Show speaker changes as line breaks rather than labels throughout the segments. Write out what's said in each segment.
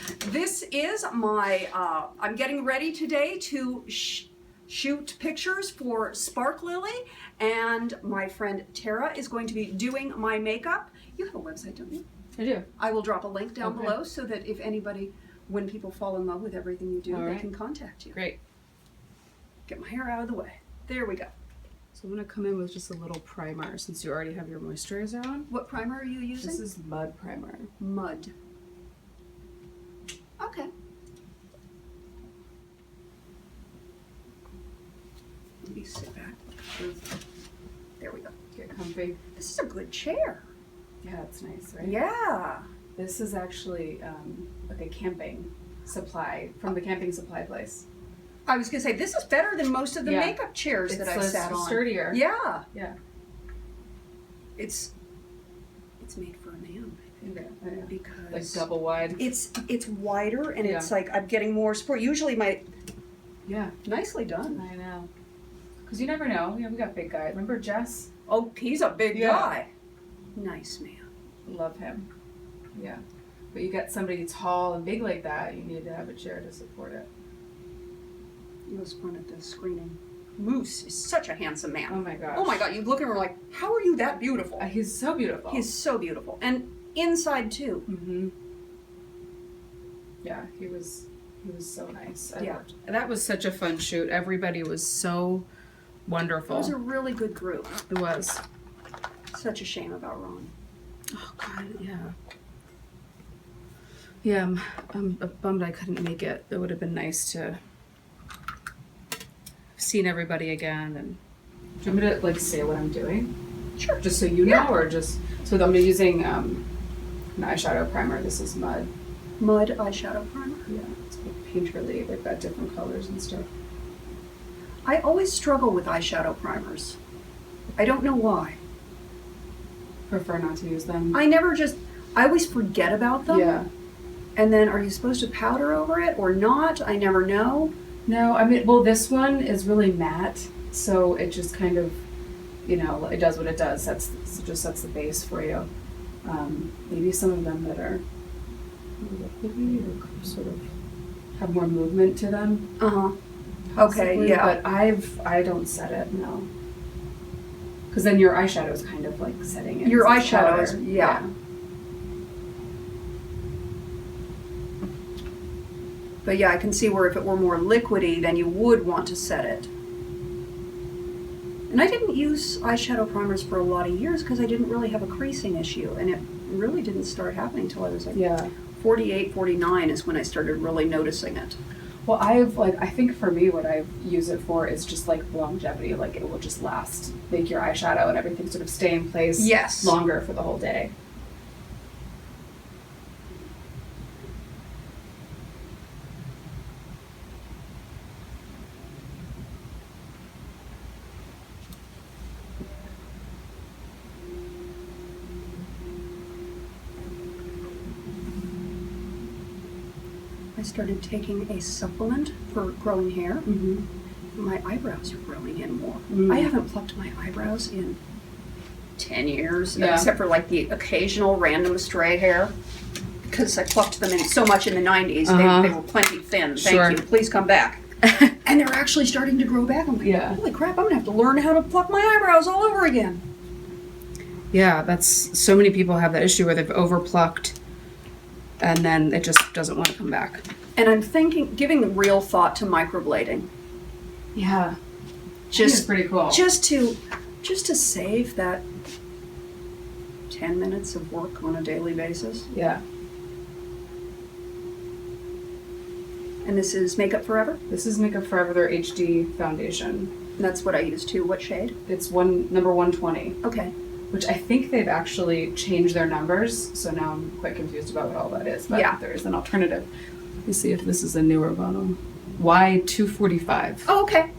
This is my, I'm getting ready today to shoot pictures for Spark Lily, and my friend Tara is going to be doing my makeup. You have a website, don't you?
I do.
I will drop a link down below so that if anybody, when people fall in love with everything you do, they can contact you.
Great.
Get my hair out of the way. There we go.
So I'm going to come in with just a little primer since you already have your moisturizer on.
What primer are you using?
This is Mud primer.
Mud. Okay. Let me sit back. There we go.
Get comfy.
This is a good chair.
Yeah, it's nice, right?
Yeah.
This is actually like a camping supply from the camping supply place.
I was going to say, this is better than most of the makeup chairs that I've sat on.
It's sturdier.
Yeah.
Yeah.
It's made for a man, I think.
Yeah.
Because
like double wide.
It's wider and it's like I'm getting more support. Usually my nicely done.
I know. Because you never know. Yeah, we got big guys. Remember Jess?
Oh, he's a big guy. Nice man.
Love him. Yeah. But you get somebody tall and big like that, you need to have a chair to support it.
It was fun at the screening. Moose is such a handsome man.
Oh my gosh.
Oh my god, you look at him and like, how are you that beautiful?
He's so beautiful.
He's so beautiful. And inside too.
Mm-hmm. Yeah, he was so nice.
Loved
it. That was such a fun shoot. Everybody was so wonderful.
It was a really good group.
It was.
Such a shame about Ron.
Oh god, yeah. Yeah, I'm bummed I couldn't make it. It would have been nice to have seen everybody again. And do you want me to like say what I'm doing?
Sure.
Just so you know, or just so I'm using an eyeshadow primer. This is Mud.
Mud eyeshadow primer.
Yeah, it's called Painterly. They've got different colors and stuff.
I always struggle with eyeshadow primers. I don't know why.
Prefer not to use them.
I always forget about them.
Yeah.
And then are you supposed to powder over it or not? I never know.
No, I mean, well, this one is really matte, so it just kind of, you know, it does what it does. It just sets the base for you. Maybe some of them that are liquidy or sort of have more movement to them.
Okay, yeah.
But I don't set it, no. Because then your eyeshadow is kind of like setting it.
Your eyeshadow is, yeah. But yeah, I can see where if it were more liquidy, then you would want to set it. And I didn't use eyeshadow primers for a lot of years because I didn't really have a creasing issue. And it really didn't start happening until I was like 48, 49 is when I started really noticing it.
Well, I think for me, what I use it for is just like longevity. Like it will just last, make your eyeshadow and everything sort of stay in place longer for the whole day.
I started taking a supplement for growing hair.
Mm-hmm.
My eyebrows are growing in more.
Mm.
I haven't plucked my eyebrows in 10 years, except for like the occasional random stray hair. Because I plucked them in so much in the 90s. They were plenty thin. Thank you. Please come back. And they're actually starting to grow back. I'm like, holy crap, I'm going to have to learn how to pluck my eyebrows all over again.
Yeah, that's so many people have that issue where they've overplucked and then it just doesn't want to come back.
And I'm giving real thought to microblading.
Yeah. Just pretty cool.
Just to save that 10 minutes of work on a daily basis.
Yeah.
And this is Makeup Forever?
This is Makeup Forever, their HD foundation.
And that's what I use too. What shade?
It's number 120.
Okay.
Which I think they've actually changed their numbers, so now I'm quite confused about what all that is. But there is an alternative. Let me see if this is a newer bottle. Y245.
Oh, okay.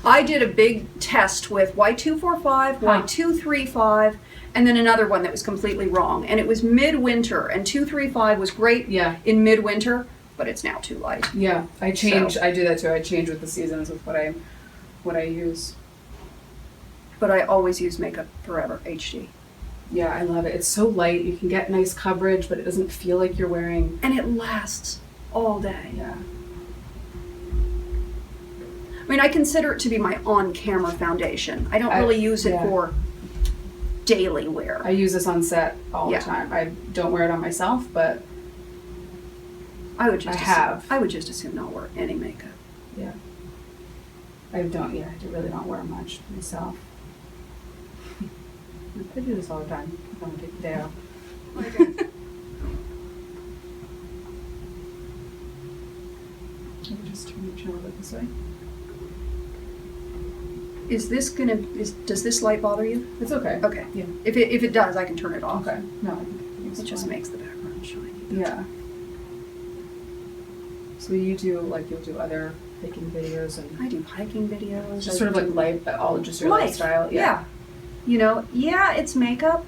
I did a big test with Y245, Y235, and then another one that was completely wrong. And it was midwinter, and 235 was great in midwinter, but it's now too light.
Yeah, I change. I do that too. I change with the seasons with what I use.
But I always use Makeup Forever HD.
Yeah, I love it. It's so light. You can get nice coverage, but it doesn't feel like you're wearing...
And it lasts all day.
Yeah.
I mean, I consider it to be my on-camera foundation. I don't really use it for daily wear.
I use this on set all the time. I don't wear it on myself, but
I would just assume not wear any makeup.
Yeah. I really don't wear much myself. I do this all the time. I'm gonna take the day off.
Okay.
Let me just turn the channel this way.
Does this light bother you?
It's okay.
Okay.
Yeah.
If it does, I can turn it off.
Okay. No,
It just makes the background shiny.
Yeah. So you'll do other hiking videos and
I do hiking videos.
just sort of like life, all just your lifestyle.
Yeah. You know, it's makeup,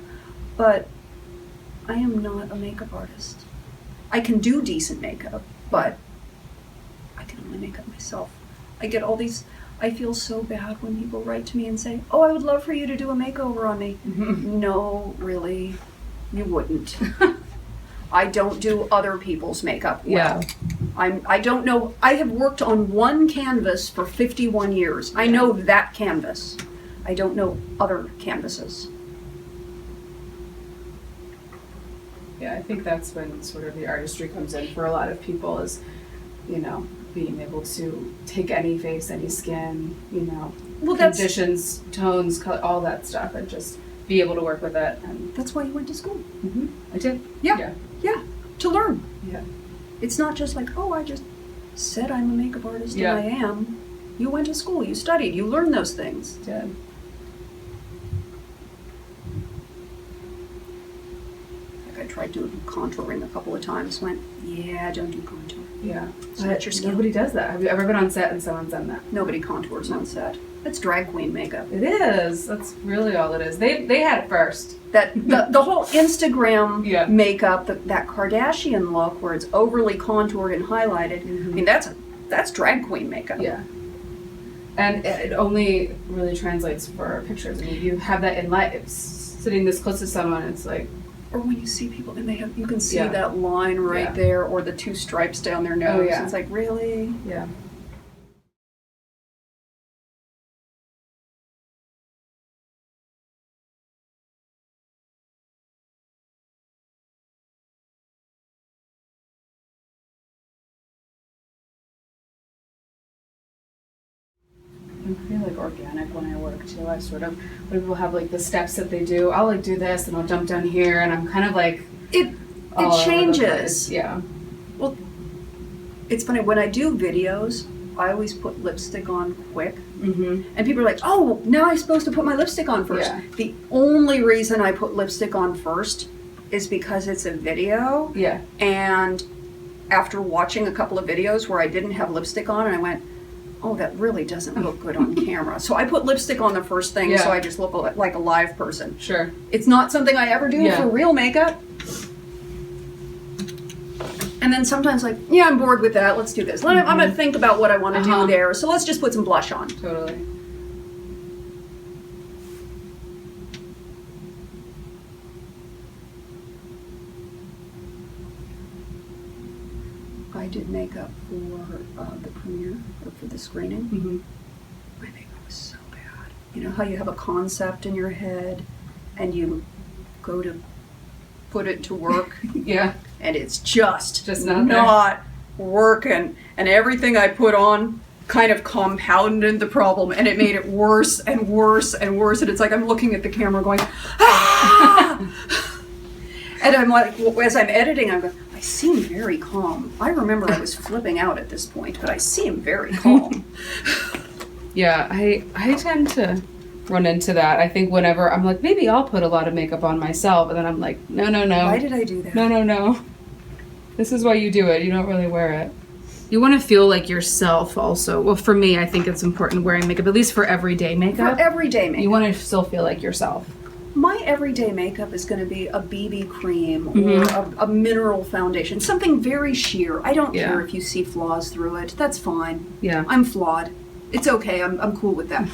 but I am not a makeup artist. I can do decent makeup, but I can only make up myself. I feel so bad when people write to me and say, "Oh, I would love for you to do a makeover on me." No, really, you wouldn't. I don't do other people's makeup well.
Yeah.
I don't know. I have worked on one canvas for 51 years. I know that canvas. I don't know other canvases.
Yeah, I think that's when sort of the artistry comes in for a lot of people is, being able to take any face, any skin, conditions, tones, color, all that stuff, and just be able to work with it. And
that's why you went to school.
Mm-hmm. I did.
Yeah, to learn.
Yeah.
It's not just like, oh, I just said I'm a makeup artist
Yeah.
and I am. You went to school, you studied, you learned those things.
I did.
Like I tried doing contouring a couple of times, went, don't do contour.
Yeah.
It's not your skill.
Nobody does that. Have you ever been on set and someone's done that?
Nobody contours on set. That's drag queen makeup.
It is. That's really all it is. They had it first.
That the whole Instagram
Yeah.
makeup, that Kardashian look where it's overly contoured and highlighted.
Mm-hmm.
I mean, that's drag queen makeup.
Yeah. And it only really translates for pictures. I mean, you have that in life. Sitting this close to someone, it's like.
Or when you see people and you can see
Yeah.
that line right there, or the two stripes down their nose.
Oh, yeah.
It's like, really?
Yeah. I'm pretty organic when I work too. I sort of, when people have the steps that they do, I'll do this and I'll jump down here and I'm kind of
it changes.
Yeah.
Well, it's funny when I do videos, I always put lipstick on quick.
Mm-hmm.
And people are like, "Oh, now I'm supposed to put my lipstick on first."
Yeah.
The only reason I put lipstick on first is because it's a video.
Yeah.
And after watching a couple of videos where I didn't have lipstick on, and I went, "Oh, that really doesn't look good on camera." So I put lipstick on the first thing, so I just look like a live person.
Sure.
It's not something I ever do for real makeup. And then sometimes I'm bored with that. Let's do this. I'm going to think about what I want to do there. So let's just put some blush on.
Totally.
I did makeup for the premiere, or for the screening.
Mm-hmm.
My makeup was so bad. You know how you have a concept in your head and you go to put it to work?
Yeah.
And it's just
not
working. And everything I put on kind of compounded the problem, and it made it worse and worse and worse. And it's like I'm looking at the camera going, ah! And I'm like, as I'm editing, I'm going, I seem very calm. I remember I was flipping out at this point, but I seem very calm.
Yeah, I tend to run into that. I think whenever I'm like, maybe I'll put a lot of makeup on myself, and then I'm like, no.
Why did I do that?
No. This is why you do it. You don't really wear it. You want to feel like yourself also. Well, for me, I think it's important wearing makeup, at least for everyday makeup.
For everyday makeup.
You want to still feel like yourself.
My everyday makeup is going to be a BB cream or a mineral foundation, something very sheer. I don't care if you see flaws through it. That's fine.
Yeah.
I'm flawed. It's okay. I'm cool with that.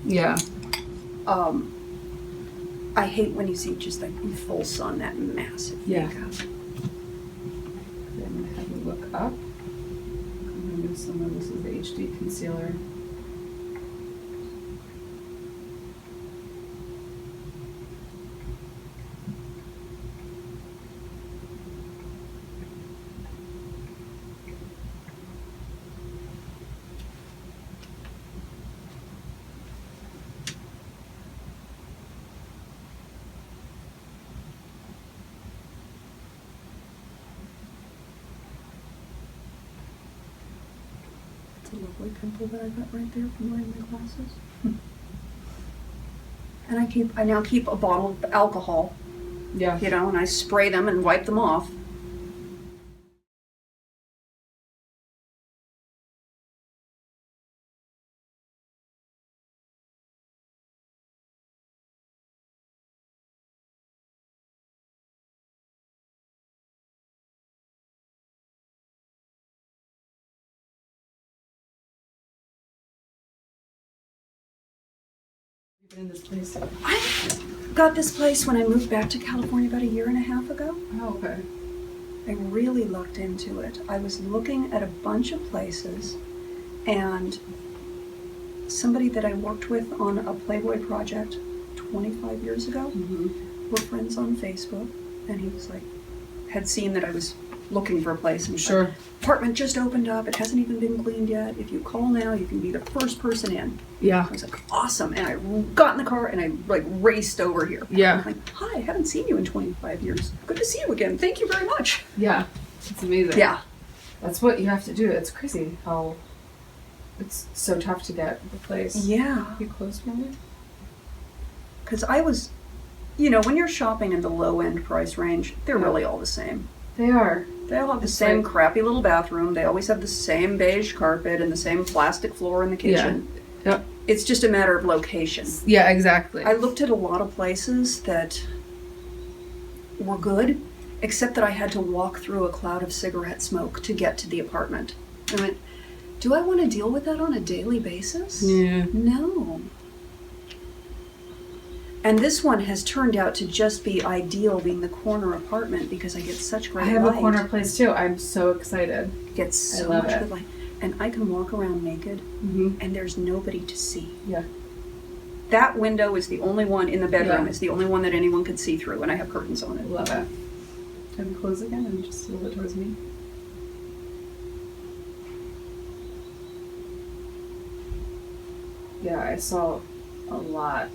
Yeah.
I hate when you see just in full sun that massive makeup.
I'm gonna have a up. I'm gonna use some of this is the HD concealer.
A lovely pimple that I got right there from wearing my glasses. And I now keep a bottle of alcohol,
Yeah.
you know, and I spray them and wipe them off.
In this place.
I got this place when I moved back to California about 1.5 years ago.
Oh, okay.
I really looked into it. I was looking at a bunch of places, and somebody that I worked with on a Playboy project 25 years ago, we're friends on Facebook, and he was like, had seen that I was looking for a place, and
Sure.
like, apartment just opened up, it hasn't even been cleaned yet. If you call now, you can be the first person in.
Yeah.
I was like, awesome. And I got in the car and I like raced over here.
Yeah.
I'm like, hi, I haven't seen you in 25 years. Good to see you again. Thank you very much.
Yeah. It's amazing.
Yeah.
That's what you have to do. It's crazy how it's so tough to get the place.
Yeah.
You close for me?
Because I was, you know, when you're shopping in the low end price range, they're really all the same.
They are.
They all have the same crappy little bathroom. They always have the same beige carpet and the same plastic floor in the kitchen.
Yeah. Yep.
It's just a matter of location.
Yeah, exactly.
I looked at a lot of places that were good, except that I had to walk through a cloud of cigarette smoke to get to the apartment. I went, do I want to deal with that on a daily basis?
Yeah.
No. And this one has turned out to just be ideal, being the corner apartment, because I get such great
I have
light.
a corner place too. I'm so excited.
Gets so
love
much
it.
good light. And I can walk around naked,
Mm-hmm.
and there's nobody to see.
Yeah.
That window is the only one in the bedroom.
Yeah.
It's the only one that anyone could see through, and I have curtains on it.
Love it. Can we close again and just a little bit towards me? Yeah, I saw a lot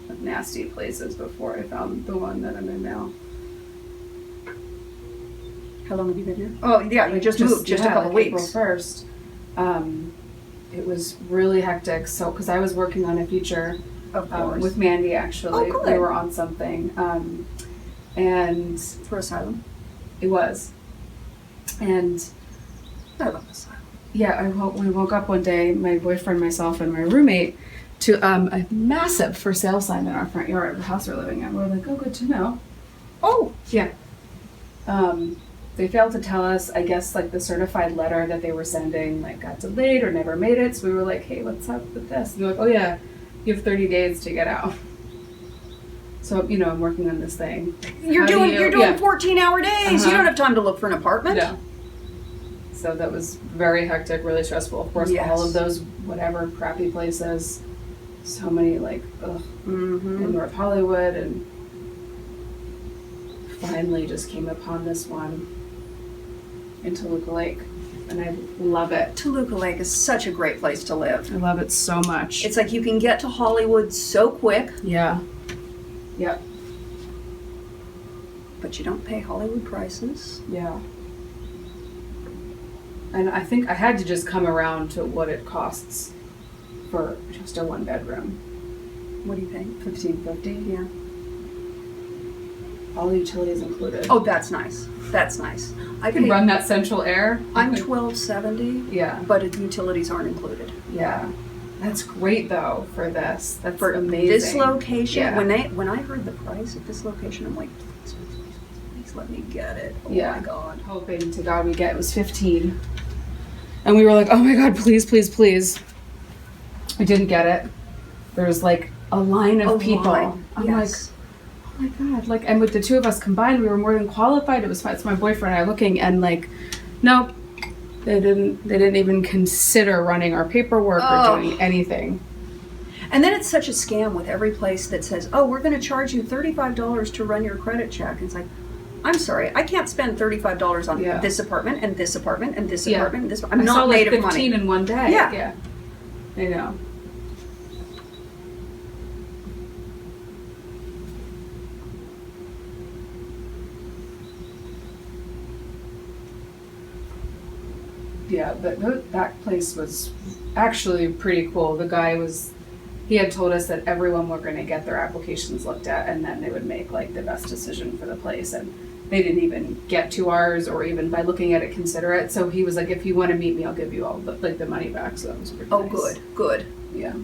of nasty places before I found the one that I'm in now.
How long have you been here? Oh, yeah, you just moved, just a couple
like
weeks.
April 1st. It was really hectic. So, because I was working on a feature
Of course.
with Mandy, actually.
Oh, good.
We were on something. And
For Asylum.
it was. And
I love Asylum.
yeah, we woke up one day, my boyfriend, myself, and my roommate, to a massive for sale sign in our front yard of the house we're living in. We're like, oh, good to know.
Oh,
Yeah. They failed to tell us, I guess, like the certified letter that they were sending, like got delayed or never made it. So we were like, hey, what's up with this? And they're like, oh yeah, you have 30 days to get out. So, you know, I'm working on this thing.
you're
How do
doing
you-
you're doing
yeah.
14-hour days. You
Uh-huh.
don't have time to look for an apartment.
No. So that was very hectic, really stressful. Of course,
Yes.
all of those whatever crappy places. So many like ugh,
Mm-hmm.
in North Hollywood, and finally just came upon this one in Toluca Lake, and I love it.
Toluca Lake is such a great place to live.
I love it so much.
It's like you can get to Hollywood so quick,
Yeah. Yep.
but you don't pay Hollywood prices.
Yeah. And I think I had to just come around to what it costs for just a one bedroom.
What do you pay?
$1,550.
Yeah.
All the utilities included.
Oh, that's nice. That's nice. I
you can
pay,
run that central air.
I'm $1,270,
Yeah.
but utilities aren't included.
Yeah. That's great though for this. That's
For
amazing.
this location,
Yeah.
when I heard the price of this location, I'm like, please, please, please, please let me get it. Oh
Yeah.
my God.
Hoping to God we get, it was 15. And we were like, oh my God, please, please, please. We didn't get it. There was like a line of people.
Line.
I'm
Yes.
like, oh my God. And with the two of us combined, we were more than qualified. It was fine. It's my boyfriend and I looking and like, nope, They didn't even consider running our paperwork or doing anything.
And then it's such a scam with every place that says, "Oh, we're going to charge you $35 to run your credit check." It's like, I'm sorry, I can't spend $35 on this apartment and this apartment and this apartment and this. I'm not made of money.
15 in one day.
Yeah,
I know. Yeah, that place was actually pretty cool. The guy he had told us that everyone were going to get their applications looked at, and then they would make like the best decision for the place. And they didn't even get to ours, or even by looking at it, consider it. So he was like, "If you want to meet me, I'll give you all the money back." So that was pretty nice.
Oh, good.
Yeah.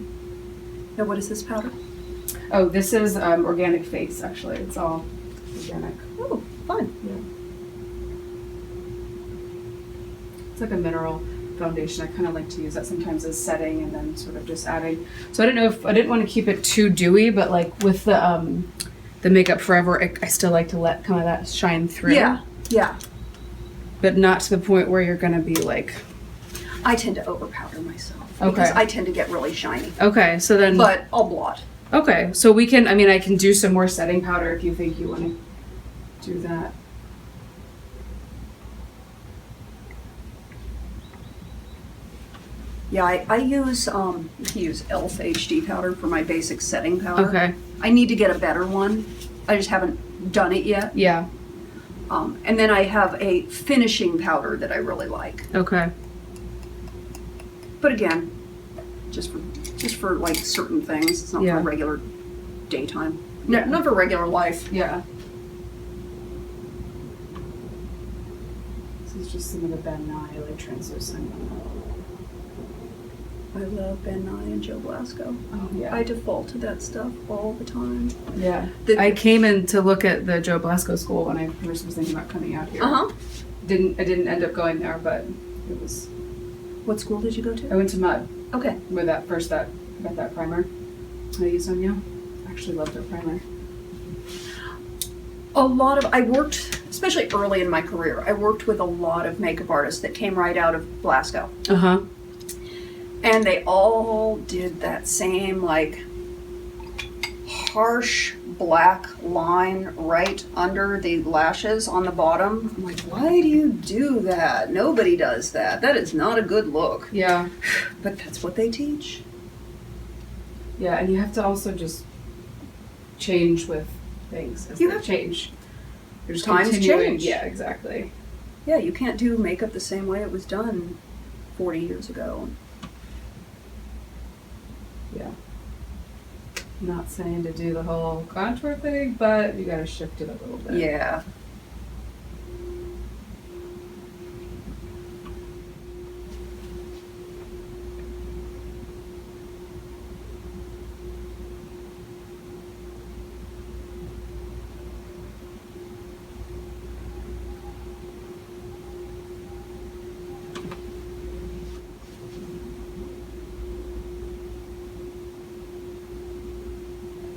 Now, what is this powder?
Oh, this is organic face. Actually, it's all organic.
Oh, fun.
Yeah. It's like a mineral foundation. I kind of like to use that sometimes as setting and then sort of just adding. So I don't know if I didn't want to keep it too dewy, but like with the Makeup Forever, I still like to let kind of that shine through.
Yeah.
But not to the point where you're going to be like.
I tend to overpowder myself.
Okay.
Because I tend to get really shiny.
Okay, so then.
But I'll blot.
Okay, so we can. I mean, I can do some more setting powder if you think you want to do that.
Yeah, I use e.l.f. HD powder for my basic setting powder.
Okay.
I need to get a better one. I just haven't done it yet.
Yeah.
And then I have a finishing powder that I really like.
Okay.
But again, just for like certain things. It's not for regular daytime. No, not for regular life.
Yeah. This is just some of the Ben Nye like translucent.
I love Ben Nye and Joe Blasco.
Oh yeah.
I default to that stuff all the time.
Yeah. I came in to look at the Joe Blasco school when I first was thinking about coming out here.
I
didn't end up going there, but it was.
What school did you go to?
I went to MUD.
Okay.
Where I got that primer I used on you. I actually loved their primer.
I worked, especially early in my career, I worked with a lot of makeup artists that came right out of Blasco.
Uh-huh.
And they all did that same, like, harsh black line right under the lashes on the bottom. I'm like, why do you do that? Nobody does that. That is not a good look.
Yeah.
But that's what they teach.
Yeah, and you have to also just change with things.
You have to
change.
There's times change.
Yeah, exactly.
Yeah, you can't do makeup the same way it was done 40 years ago.
Yeah. Not saying to do the whole contour thing, but you gotta shift it a little bit.
Yeah.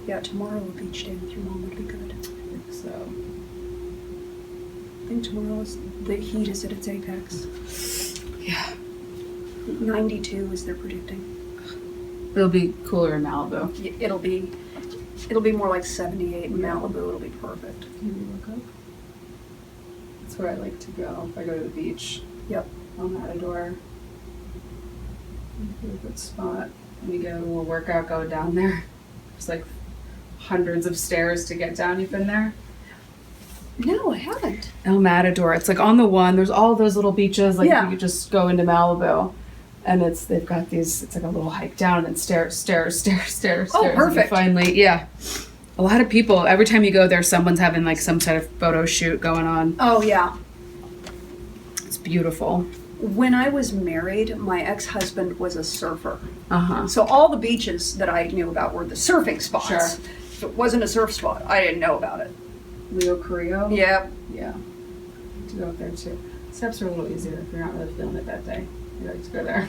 Yeah, tomorrow a beach day with your mom would be good.
I think so.
I think the heat is at its apex.
Yeah.
92 is they're predicting.
It'll be cooler in Malibu.
It'll be more like 78 in Malibu. It'll be perfect.
Can you look up? That's where I like to go if I go to the beach.
Yep.
On Matador. A good spot. And you get a little workout going down there. There's like hundreds of stairs to get down. You've been there?
No, I haven't.
El Matador. It's like on the one. There's all those little beaches. Like
Yeah.
you could just go into Malibu, and they've got these. It's like a little hike down and then stairs.
Oh, perfect.
Finally, yeah. A lot of people. Every time you go there, someone's having like some sort of photo shoot going on.
Oh yeah.
It's beautiful.
When I was married, my ex-husband was a surfer.
Uh-huh.
So all the beaches that I knew about were the surfing spots.
Sure.
If it wasn't a surf spot, I didn't know about it.
Leo Carrillo?
Yep.
Yeah. To go up there too. Steps are a little easier if you're not really feeling it that day. You like to go there.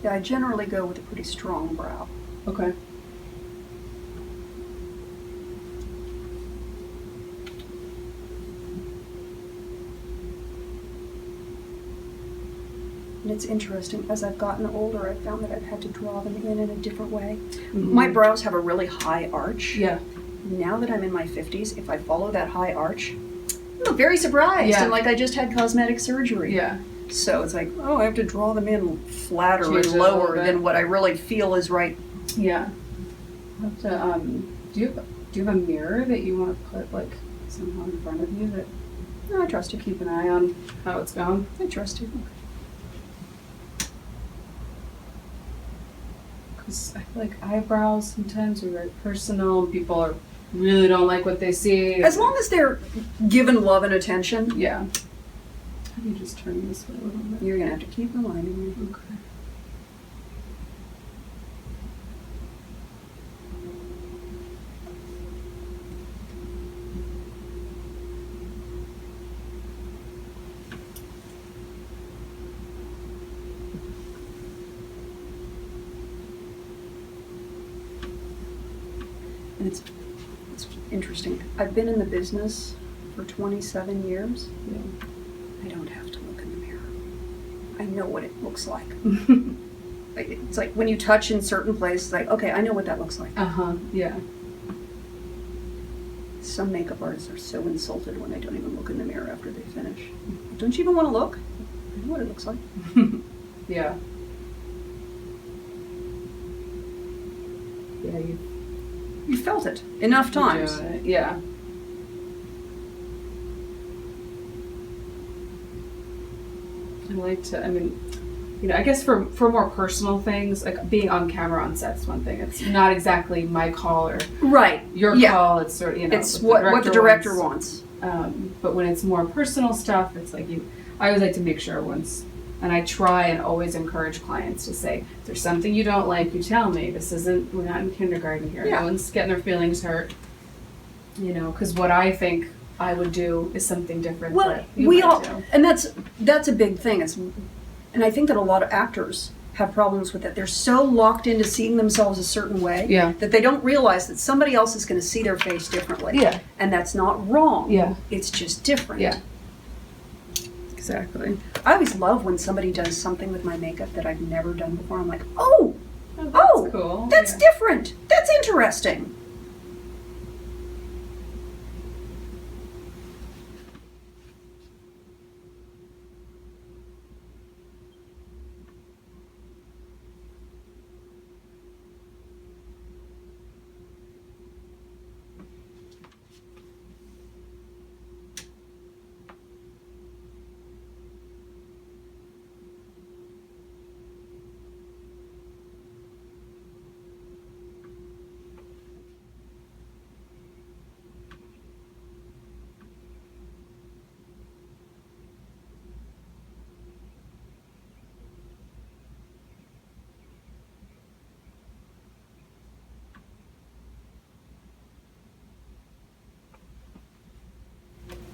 Yeah, I generally go with a pretty strong brow.
Okay.
And it's interesting, as I've gotten older, I've found that I've had to draw them in a different way. My brows have a really high arch.
Yeah.
Now that I'm in my 50s, if I follow that high arch, I'm very surprised.
Yeah.
And like I just had cosmetic surgery.
Yeah.
So it's like, oh, I have to draw them in flatter
Change
and
it a little
lower
bit.
than what I really feel is right.
Yeah. I'll have to, do you have a mirror that you want to put like somehow in front of you that
No, I trust you.
keep an eye on how it's going?
I trust you.
Because I feel like eyebrows sometimes are very personal and people really don't like what they see.
As long as they're given love and attention,
Yeah. How do you just turn this way a little bit?
you're going to have to keep reminding me.
Okay.
And it's interesting. I've been in the business for 27 years.
Yeah.
I don't have to look in the mirror. I know what it looks like. It's like when you touch in certain places, like, okay, I know what that looks like.
Yeah.
Some makeup artists are so insulted when they don't even look in the mirror after they finish. Don't you even want to look? I know what it looks like.
Yeah. Yeah,
You felt it enough times.
Yeah. I like to, I mean, I guess for more personal things, like being on camera on set's one thing. It's not exactly my call or
Right.
your
Yeah.
call. It's sort of,
It's what the director wants.
But when it's more personal stuff, it's like I always like to make sure and I try and always encourage clients to say, if there's something you don't like, you tell me. We're not in kindergarten here.
Yeah.
No one's getting their feelings hurt. Because what I think I would do is something different.
Well,
that you
we
might
all,
do.
and that's a big thing. And I think that a lot of actors have problems with it. They're so locked into seeing themselves a certain way
Yeah.
that they don't realize that somebody else is going to see their face differently.
Yeah.
And that's not wrong.
Yeah.
It's just different.
Yeah. Exactly.
I always love when somebody does something with my makeup that I've never done before. I'm like, oh,
That's cool.
that's
Yeah.
different. That's interesting.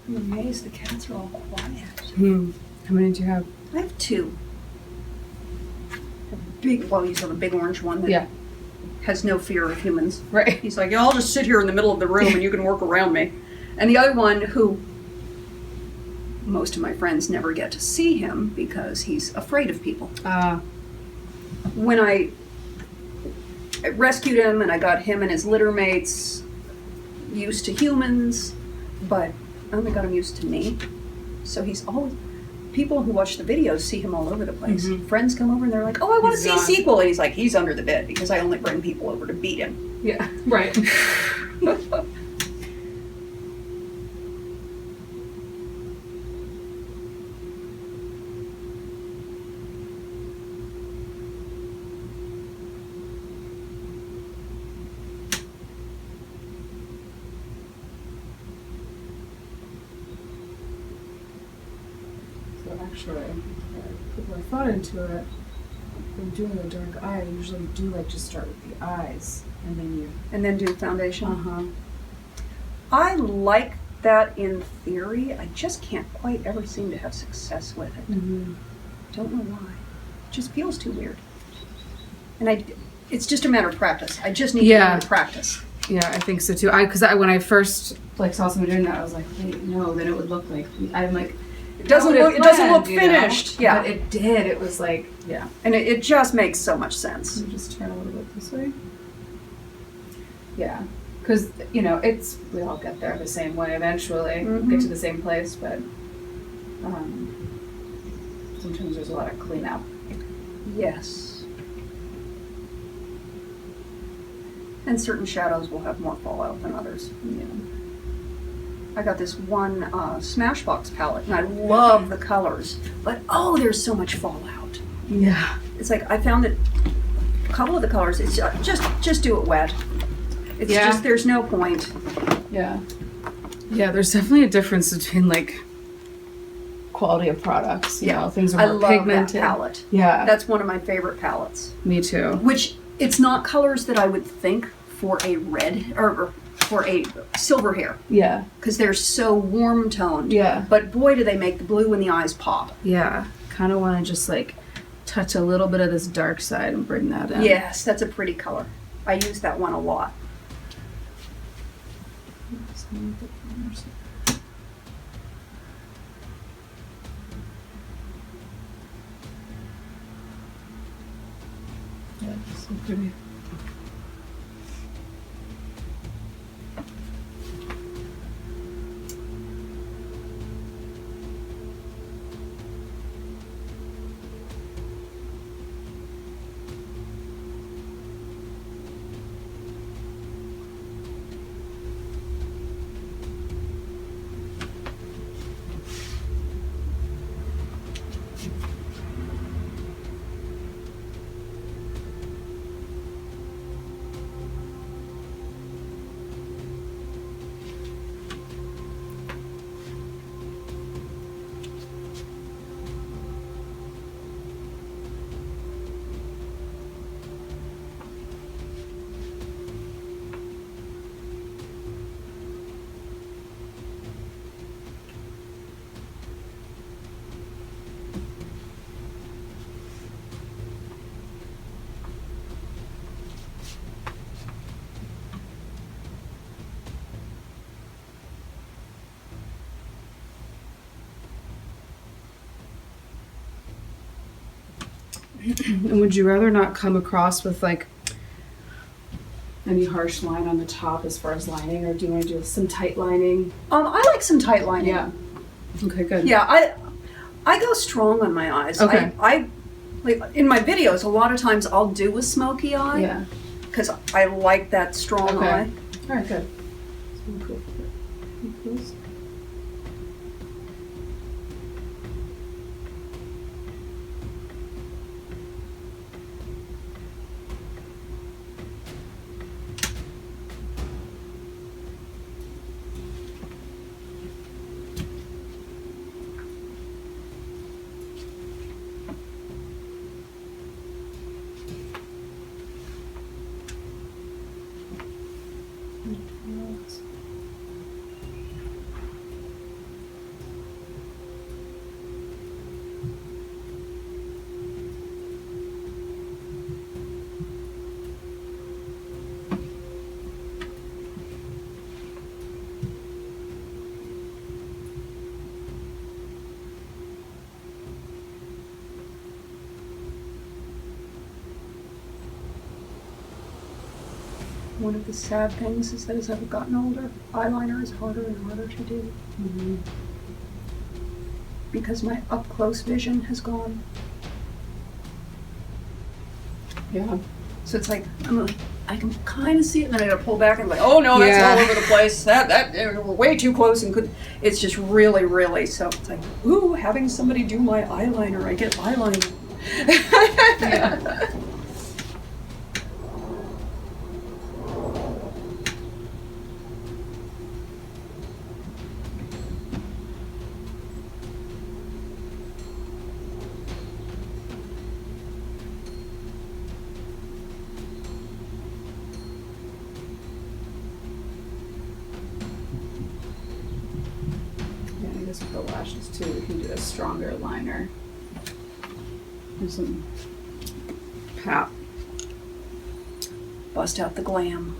I'm amazed the cats are all quiet.
How many do you have?
I have two. A big, well, he's got a big orange one that
Yeah.
has no fear of humans.
Right.
He's like, I'll just sit here in the middle of the room and you can work around me. And the other one who most of my friends never get to see him because he's afraid of people. When I rescued him and I got him and his litter mates used to humans, but I only got him used to me. So he's always, people who watch the videos see him all over the place.
Mhm.
Friends come over and they're like, oh, I want to see a
He's
sequel. And he's like, he's under the bed because I only bring people over to beat him.
Yeah. Right. So actually, put more thought into it. When doing a dark eye, I usually do like to start with the eyes, and then you.
And then do foundation.
huh.
I like that in theory. I just can't quite ever seem to have success with it.
Mm-hmm.
Don't know why. It just feels too weird. And it's just a matter of practice. I just need to learn to practice.
Yeah, I think so too. Because when I first saw someone doing that, I was like, wait, no, then it would look like I'm like,
it doesn't look finished.
Yeah, but it did. It was like, yeah,
and it just makes so much sense.
Let me just turn a little bit this way. Yeah, because we all get there the same way eventually. Get to the same place, but sometimes there's a lot of cleanup.
Yes. And certain shadows will have more fallout than others.
Yeah.
I got this one Smashbox palette, and I love the colors, but there's so much fallout.
Yeah.
It's like I found that a couple of the colors, it's just do it wet. It's just there's no point.
Yeah. Yeah, there's definitely a difference between like quality of products. You know, things are more pigmented.
That palette.
Yeah.
That's one of my favorite palettes.
Me too.
Which it's not colors that I would think for a red or for a silver hair.
Yeah.
Because they're so warm toned.
Yeah.
But boy, do they make the blue in the eyes pop.
Yeah. Kind of want to just like touch a little bit of this dark side and bring that in.
Yes, that's a pretty color. I use that one a lot.
Yeah, it's so pretty. And would you rather not come across with like any harsh line on the top as far as lining, or do you want to do some tight lining?
I like some tight lining.
Yeah. Okay, good.
Yeah, I go strong on my eyes.
Okay.
I like in my videos, a lot of times I'll do a smoky eye.
Yeah.
Because I like that strong eye.
All right, good. Cool.
One of the sad things is that as I've gotten older, eyeliner is harder and harder to do.
Mm-hmm.
Because my up-close vision has gone.
Yeah.
So it's like, I can kind of see it, and then I gotta pull back and like, oh no, that's all over the place. We're way too close, and it's just really, really, so it's like, ooh, having somebody do my eyeliner, I get eyeliner.
Yeah. With the lashes too, we can do a stronger liner. There's some
Bust out the glam.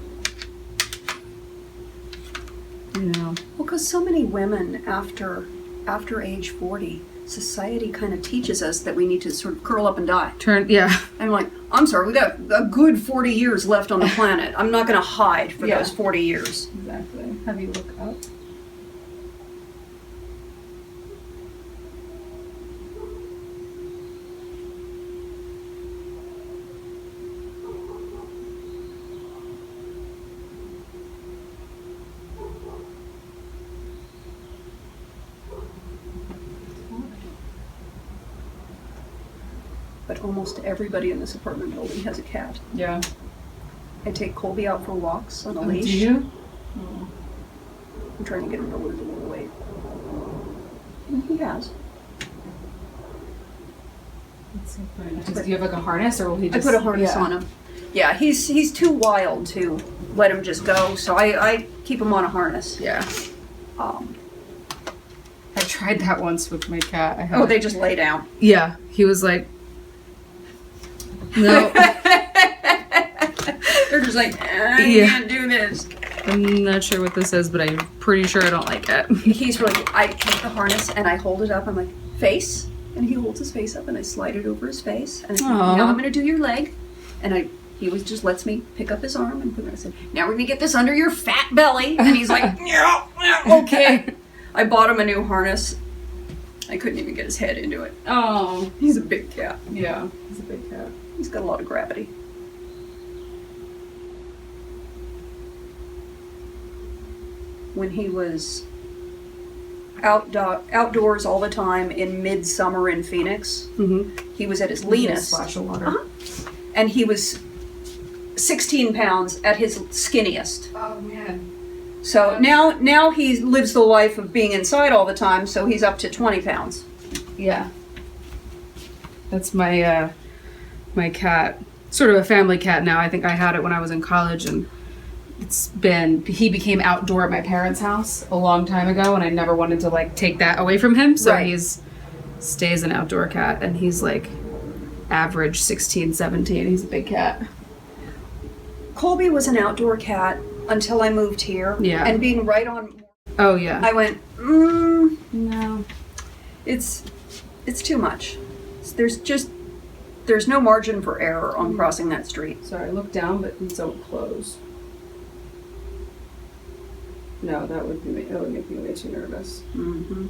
You know.
Well, because so many women after age 40, society kind of teaches us that we need to sort of curl up and die.
Yeah.
I'm like, I'm sorry, we got a good 40 years left on the planet. I'm not going to hide for those 40 years.
Exactly. Have you look up?
But almost everybody in this apartment building has a cat.
Yeah.
I take Colby out for walks on a leash.
Do you?
Oh. I'm trying to get him to lose a little weight. And he has.
That's so funny. Do you have like a harness, or will he just...
I put a harness on him. Yeah, he's too wild to let him just go, so I keep him on a harness.
Yeah. I tried that once with my cat.
They just lay down.
Yeah, he was like, no.
They're just like, I can't do this.
I'm not sure what this is, but I'm pretty sure I don't like it.
He's really, I take the harness and I hold it up. I'm like, face. And he holds his face up and I slide it over his face. And I say, now I'm going to do your leg. And he just lets me pick up his arm and put it. I said, now we're going to get this under your fat belly. And he's like, yeah, okay. I bought him a new harness. I couldn't even get his head into it.
Oh.
He's a big cat.
Yeah, he's a big cat.
He's got a lot of gravity. When he was outdoors all the time in midsummer in Phoenix, he was at his leanest.
Splash of water.
And he was 16 pounds at his skinniest.
Oh, man.
So now he lives the life of being inside all the time, so he's up to 20 pounds.
Yeah. That's my my cat. Sort of a family cat now. I think I had it when I was in college, and he became outdoor at my parents' house a long time ago, and I never wanted to like take that away from him. So
Right.
stays an outdoor cat, and he's like average 16, 17. He's a big cat.
Colby was an outdoor cat until I moved here.
Yeah.
And being right on,
Oh yeah.
I went,
No.
it's too much. There's no margin for error on crossing that street.
Sorry, look down, but don't close. No, that would make me way too nervous.
Mm-hmm.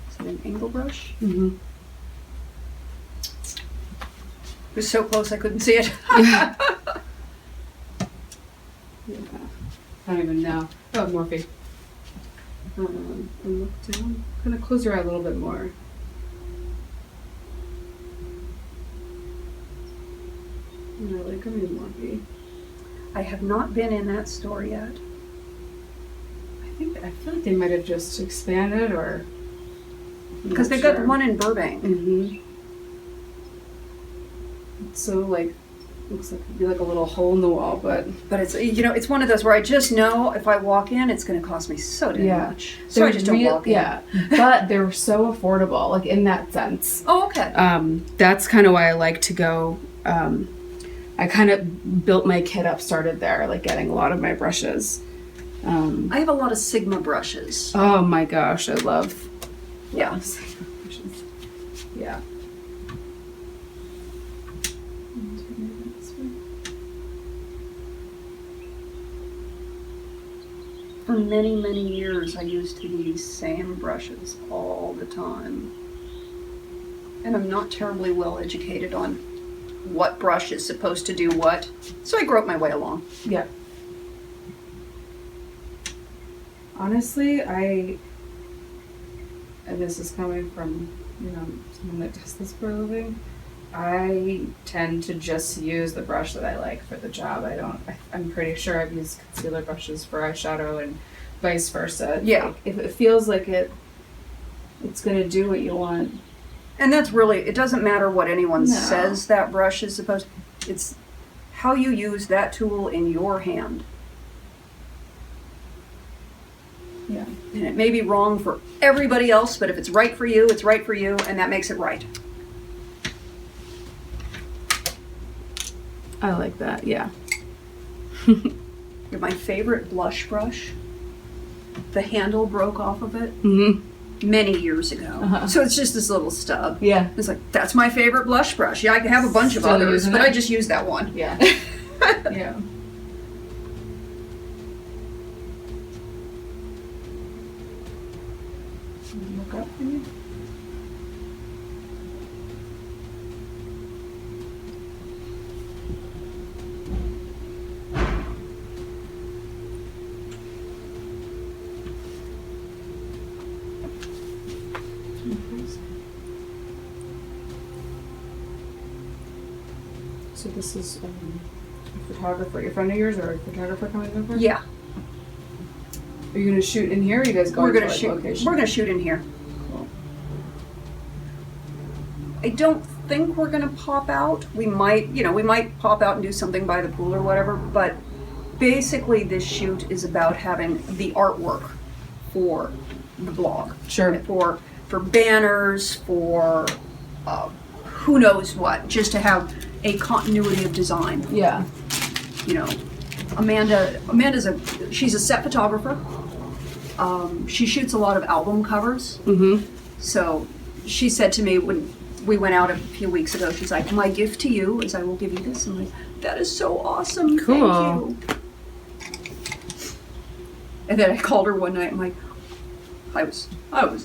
Is it an angle brush?
Mm-hmm.
It was so close I couldn't see it.
Yeah. I don't even know. Oh, Morphe. And look down. Kind of close your eye a little bit more. Really, come in, Morphe.
I have not been in that store yet.
I feel like they might have just expanded, or
Because they've got the one in Burbank.
Mm-hmm. So like, looks like it'd be like a little hole in the wall, but
it's it's one of those where I just know if I walk in, it's going to cost me so damn much. So I just don't walk in.
Yeah, but they're so affordable, like in that sense.
Oh, okay.
That's kind of why I like to go. I kind of built my kit up, started there, like getting a lot of my brushes.
I have a lot of Sigma brushes.
Oh my gosh, I love.
Yeah.
Sigma brushes. Yeah.
For many, many years, I used these same brushes all the time. And I'm not terribly well educated on what brush is supposed to do what. So I grope my way along.
Yeah. Honestly, and this is coming from, someone that does this for a living, I tend to just use the brush that I like for the job. I'm pretty sure I've used concealer brushes for eyeshadow and vice versa.
Yeah.
Like, if it feels like it's going to do what you want.
And that's really, it doesn't matter what anyone
No.
says that brush is supposed to, it's how you use that tool in your hand.
Yeah.
And it may be wrong for everybody else, but if it's right for you, it's right for you, and that makes it right.
I like that, yeah.
My favorite blush brush, the handle broke off of it many years ago.
Uh-huh.
So it's just this little stub.
Yeah.
It's like, that's my favorite blush brush. Yeah, I can have a bunch of
Still
others,
using
but
it?
I just use that one.
Yeah. Yeah. Look up for you. So this is a photographer, a friend of yours, or a photographer coming over?
Yeah,
Are you gonna shoot in here? Or are you guys going
we're gonna
to like,
shoot.
location?
We're gonna shoot in here.
Cool.
I don't think we're gonna pop out. We might pop out and do something by the pool or whatever. But basically, this shoot is about having the artwork for the blog.
Sure.
For banners, for who knows what, just to have a continuity of design.
Yeah.
Amanda's she's a set photographer. She shoots a lot of album covers.
Mm-hmm.
So she said to me when we went out a few weeks ago, she's like, my gift to you is I will give you this. I'm like, that is so awesome.
Cool.
Thank you. And then I called her one night. I'm like, I was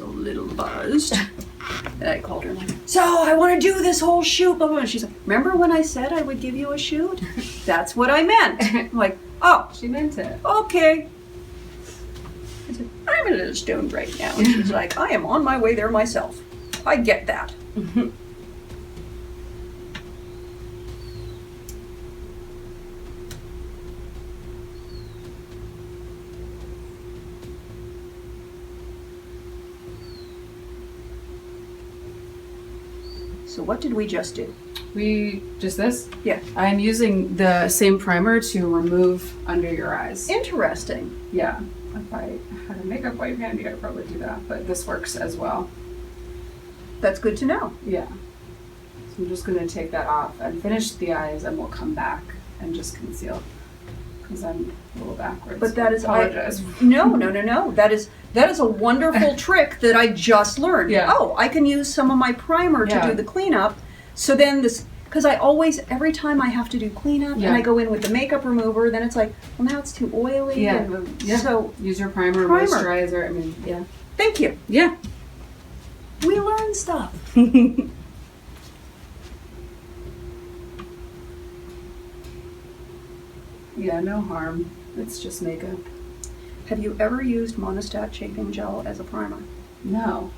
a little buzzed. And I called her and I'm like, so I want to do this whole shoot. Blah, blah, blah. And she's like, remember when I said I would give you a shoot? That's what I meant. I'm like, oh,
She meant it.
okay. I said, I'm a little stoned right now. And she's like, I am on my way there myself. I get that. So what did we just do?
Just this?
Yeah.
I'm using the same primer to remove under your eyes.
Interesting.
Yeah. If I had a makeup wipe handy, I'd probably do that, but this works as well.
That's good to know.
Yeah. So I'm just going to take that off and finish the eyes, and we'll come back and just conceal. Because I'm a little backwards.
But that is
apologize.
No. That is a wonderful trick that I just learned.
Yeah.
Oh, I can use some of my primer to
Yeah.
do the cleanup. So then because I always, every time I have to do cleanup and I go in with the makeup remover, then it's like, well, now it's too oily.
Yeah.
And,
Yeah.
So
Use your primer, moisturizer. Yeah.
thank you.
Yeah.
We learn stuff.
Yeah, no harm. It's just makeup.
Have you ever used Monostat Shaping Gel as a primer?
No.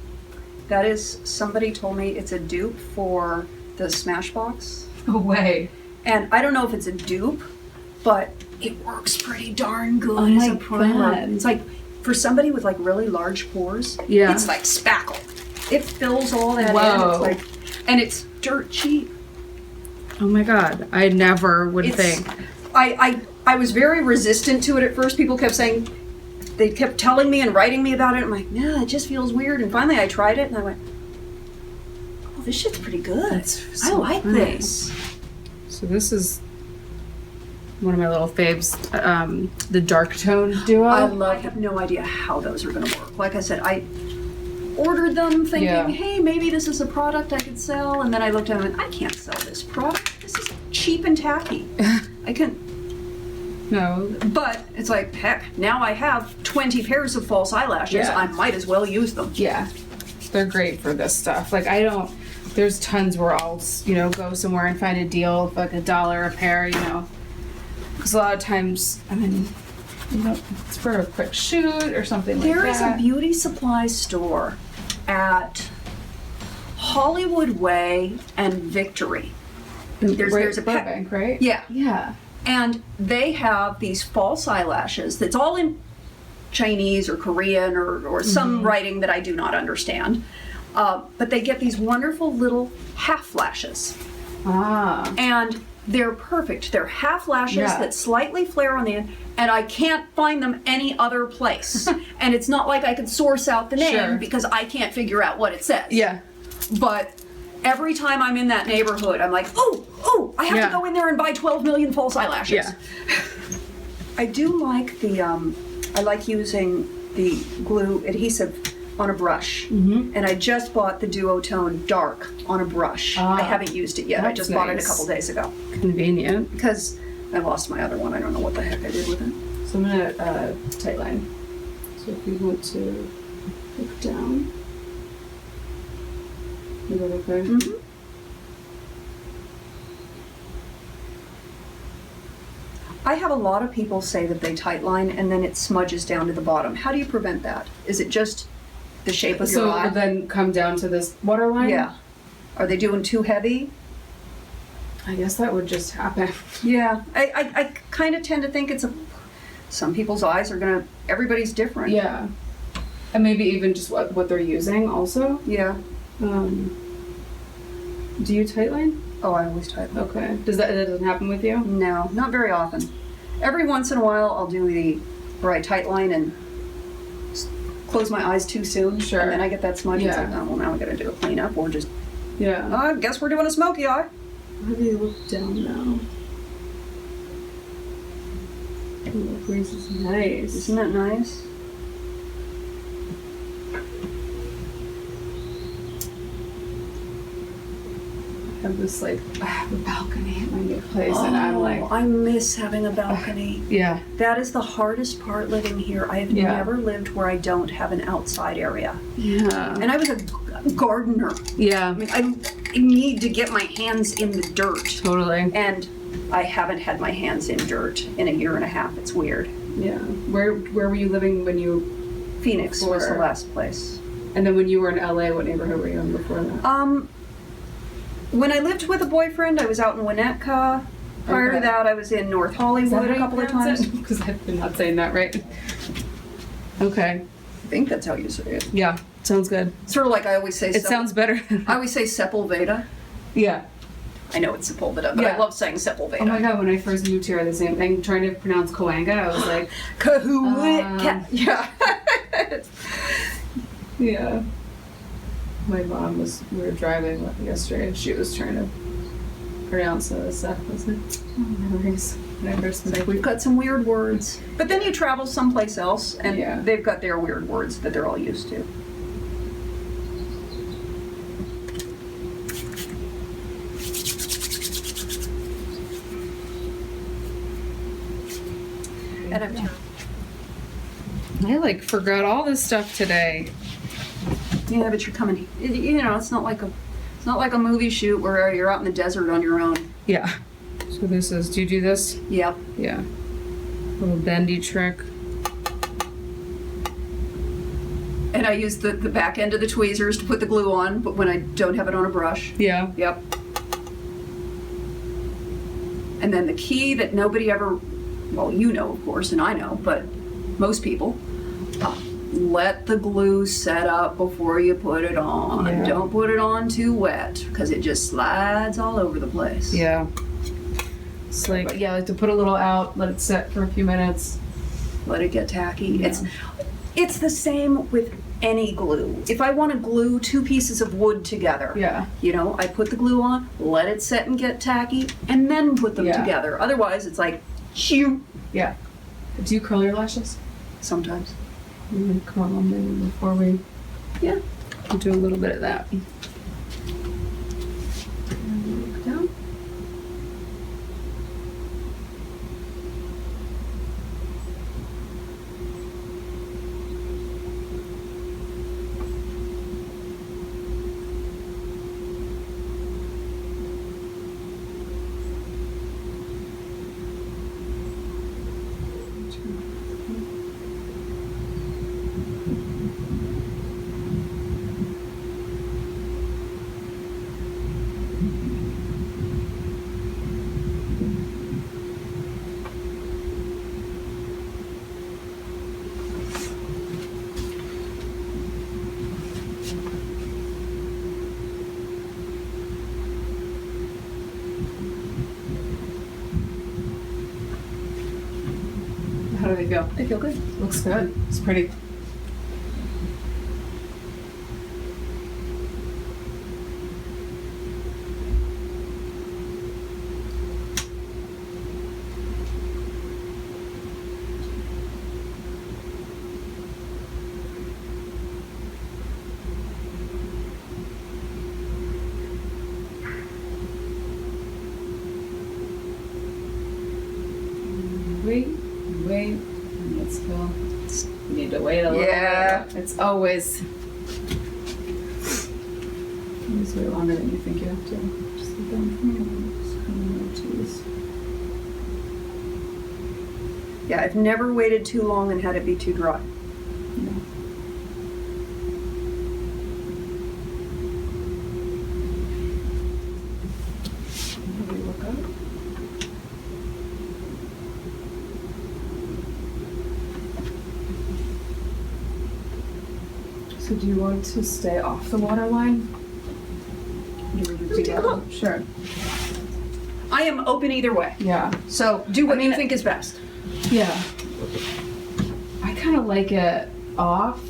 That is, somebody told me it's a dupe for the Smashbox.
No way.
And I don't know if it's a dupe, but it works pretty darn good
Oh
as
my
a primer.
God.
It's like, for somebody with like really large pores,
Yeah.
it's like spackle. It fills all that in.
Whoa.
It's like, and it's dirt cheap.
Oh my god. I never would think.
I was very resistant to it at first. People kept saying, they kept telling me and writing me about it. I'm like, nah, it just feels weird. And finally I tried it and I went, oh, this shit's pretty good.
That's
I
so
like
nice.
this.
So this is one of my little faves, the dark tone duo.
I have no idea how those are going to work. Like I said, I ordered them thinking,
Yeah.
hey, maybe this is a product I could sell. And then I looked at them and I can't sell this product. This is cheap and tacky. I can.
No.
But it's like, heck, now I have 20 pairs of false eyelashes.
Yeah.
I might as well use them.
Yeah. They're great for this stuff. Like there's tons where I'll, go somewhere and find a deal for like $1 a pair, Because a lot of times, it's for a quick shoot or something like that.
There is a beauty supply store at Hollywood Way and Victory. There's a
Burbank, right?
Yeah.
Yeah.
And they have these false eyelashes that's all in Chinese or Korean or some writing that I do not understand. But they get these wonderful little half lashes.
Ah.
And they're perfect. They're half lashes that slightly flare on the end, and I can't find them any other place. And it's not like I could source out the name because I can't figure out what it says.
Yeah.
But every time I'm in that neighborhood, I'm like, oh, I have to go in there and buy 12 million false eyelashes.
Yeah.
I do like I like using the glue adhesive on a brush. Mm-hmm. And I just bought the Duotone Dark on a brush. I haven't used it yet. I just bought it a couple days ago.
Convenient.
Because I lost my other one. I don't know what the heck I did with it.
So I'm going to tightline. So if you want to look down. Is that okay?
Mm-hmm. I have a lot of people say that they tightline and then it smudges down to the bottom. How do you prevent that? Is it just the shape of your eye?
So then come down to this waterline?
Yeah. Are they doing too heavy?
I guess that would just happen.
Yeah. I kind of tend to think some people's eyes are everybody's different.
Yeah. And maybe even just what they're using also?
Yeah.
Do you tightline?
Oh, I always tightline.
Okay. That doesn't happen with you?
No, not very often. Every once in a while I'll do where I tightline and close my eyes too soon.
Sure.
And then I get that smudge.
Yeah.
It's like, oh, well, now I gotta do a cleanup or just,
Yeah.
I guess we're doing a smoky eye.
How do you look down now? Oh, this is nice.
Isn't that nice?
I have this I have a balcony at my new place and I'm like,
I miss having a balcony.
yeah.
That is the hardest part living here. I have never lived where I don't have an outside area.
Yeah.
And I was a gardener.
Yeah.
I mean, I need to get my hands in the dirt.
Totally.
And I haven't had my hands in dirt in a year and a half. It's weird.
Yeah. Where were you living when you...
Phoenix was the last place.
And then when you were in LA, what neighborhood were you in before that?
When I lived with a boyfriend, I was out in Winnetka. Prior to that, I was in North Hollywood a couple of times.
Because I've been not saying that right. Okay.
I think that's how you say it.
Yeah. Sounds good.
Sort of like I always say.
It sounds better.
I always say Sepulveda.
Yeah.
I know it's Sepulveda, but I love saying Sepulveda.
Oh my god, when I first moved here, the same thing. Trying to pronounce Coanga, I was like...
Yeah.
Yeah. My mom we were driving yesterday and she was trying to pronounce some of the stuff. I was like, oh, memories.
Like, we've got some weird words. But then you travel someplace else and they've got their weird words that they're all used to. And
I forgot all this stuff today.
Yeah, but you're coming. It's not like a movie shoot where you're out in the desert on your own.
Yeah. So this is. Do you do this?
Yep.
Yeah. Little bendy trick.
And I use the back end of the tweezers to put the glue on, but when I don't have it on a brush.
Yeah.
Yep. And then the key that nobody ever, well, of course, and I know, but most people. Let the glue set up before you put it on.
Yeah.
Don't put it on too wet because it just slides all over the place.
Yeah. It's like to put a little out, let it set for a few minutes.
Let it get tacky.
Yeah.
It's the same with any glue. If I want to glue two pieces of wood together, I put the glue on, let it set and get tacky, and then put them together. Otherwise, it's like, shoo.
Yeah. Do you curl your lashes?
Sometimes.
I'm going to curl them maybe before we we'll do a little bit of that. And look down. do they feel?
They feel good.
Looks good. It's pretty. Wait, and let's go. You need to wait a little bit. It's always way longer than you think you have to. Just sit down for me.
Yeah, I've never waited too long and had it be too dry.
No. Look up. So do you want to stay off the waterline?
Let's take a look.
Sure.
I am open either way.
Yeah.
So do what you think is best.
Yeah. I kind of like it off.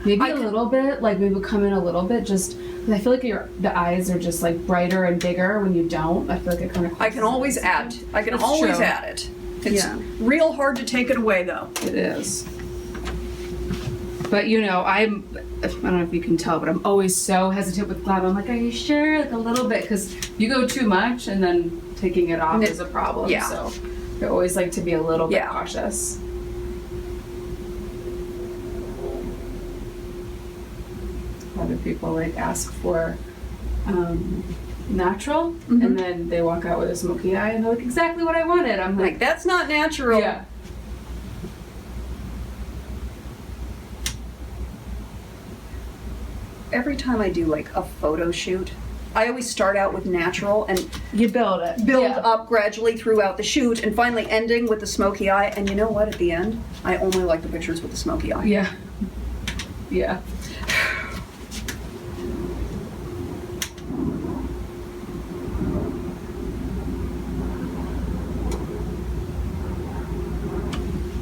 Maybe a little bit, like we would come in a little bit just, because I feel like the eyes are just like brighter and bigger when you don't. I feel like it kind of...
I can always add. I can
That's
always
true.
add it. It's real hard to take it away though.
It is. But you know, I don't know if you can tell, but I'm always so hesitant with Glam. I'm like, are you sure? Like a little bit, because you go too much and then taking it off is a problem.
Yeah.
So I always like to be a little bit cautious. A lot of people like ask for natural, and then they walk out with a smoky eye and they're like, exactly what I wanted. I'm
Like, that's not natural.
yeah.
Every time I do like a photo shoot, I always start out with natural and
You build it.
build up gradually throughout the shoot and finally ending with the smoky eye. And you know what? At the end, I only like the pictures with the smoky eye.
Yeah. Yeah.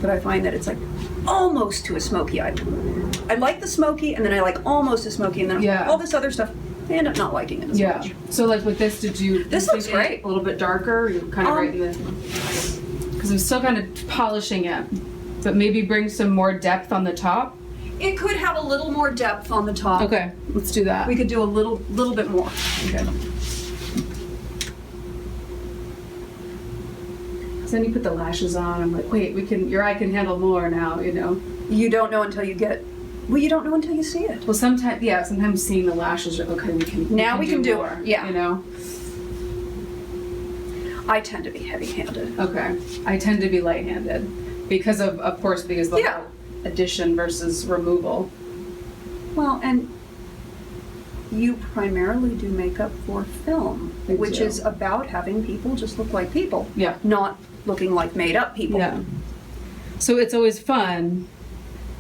But I find that it's like almost to a smoky eye. I like the smoky, and then I like almost a smoky, and then all this other stuff, I end up not liking it as much.
So like with this, did you...
This looks great.
A little bit darker? You're kind of right in the... Because I'm still kind of polishing it. But maybe bring some more depth on the top?
It could have a little more depth on the top.
Okay, let's do that.
We could do a little bit more.
Okay. Because then you put the lashes on, I'm like, wait, your eye can handle more now, you know?
You don't know until you you don't know until you see it.
Well, sometimes seeing the lashes, you're like, okay, we can do
it.
more,
Yeah.
You know?
I tend to be heavy-handed.
Okay. I tend to be light-handed because of course, because the whole addition versus removal.
Well, and you primarily do makeup for film, which is about having people just look like people.
Yeah.
Not looking like made-up people.
Yeah. So it's always fun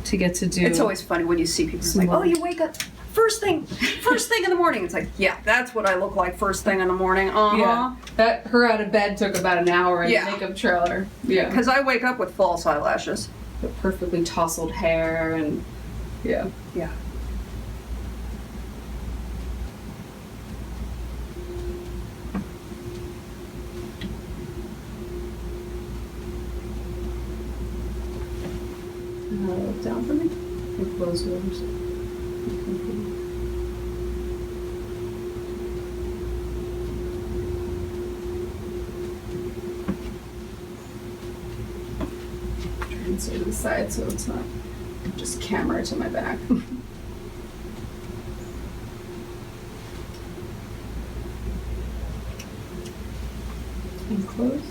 to get to do.
It's always funny when you see people like, oh, you wake up first thing in the morning. It's like, yeah, that's what I look like first thing in the morning.
Yeah. That her out of bed took about an hour in the makeup trailer. Yeah.
Because I wake up with false eyelashes.
The perfectly tousled hair and yeah. Look down for me. And close yours. Try and stay to the side so it's not just camera to my back. And close.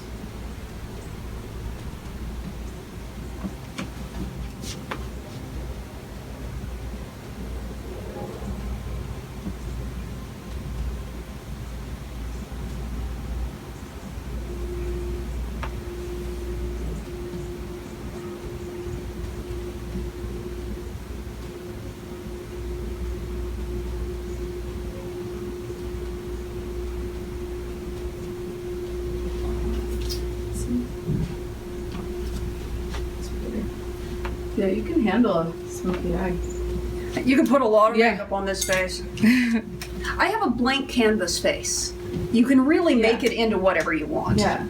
Yeah, you can handle a smoky eye.
You can put a lot of makeup on this face. I have a blank canvas face. You can really make it into whatever you want.
Yeah.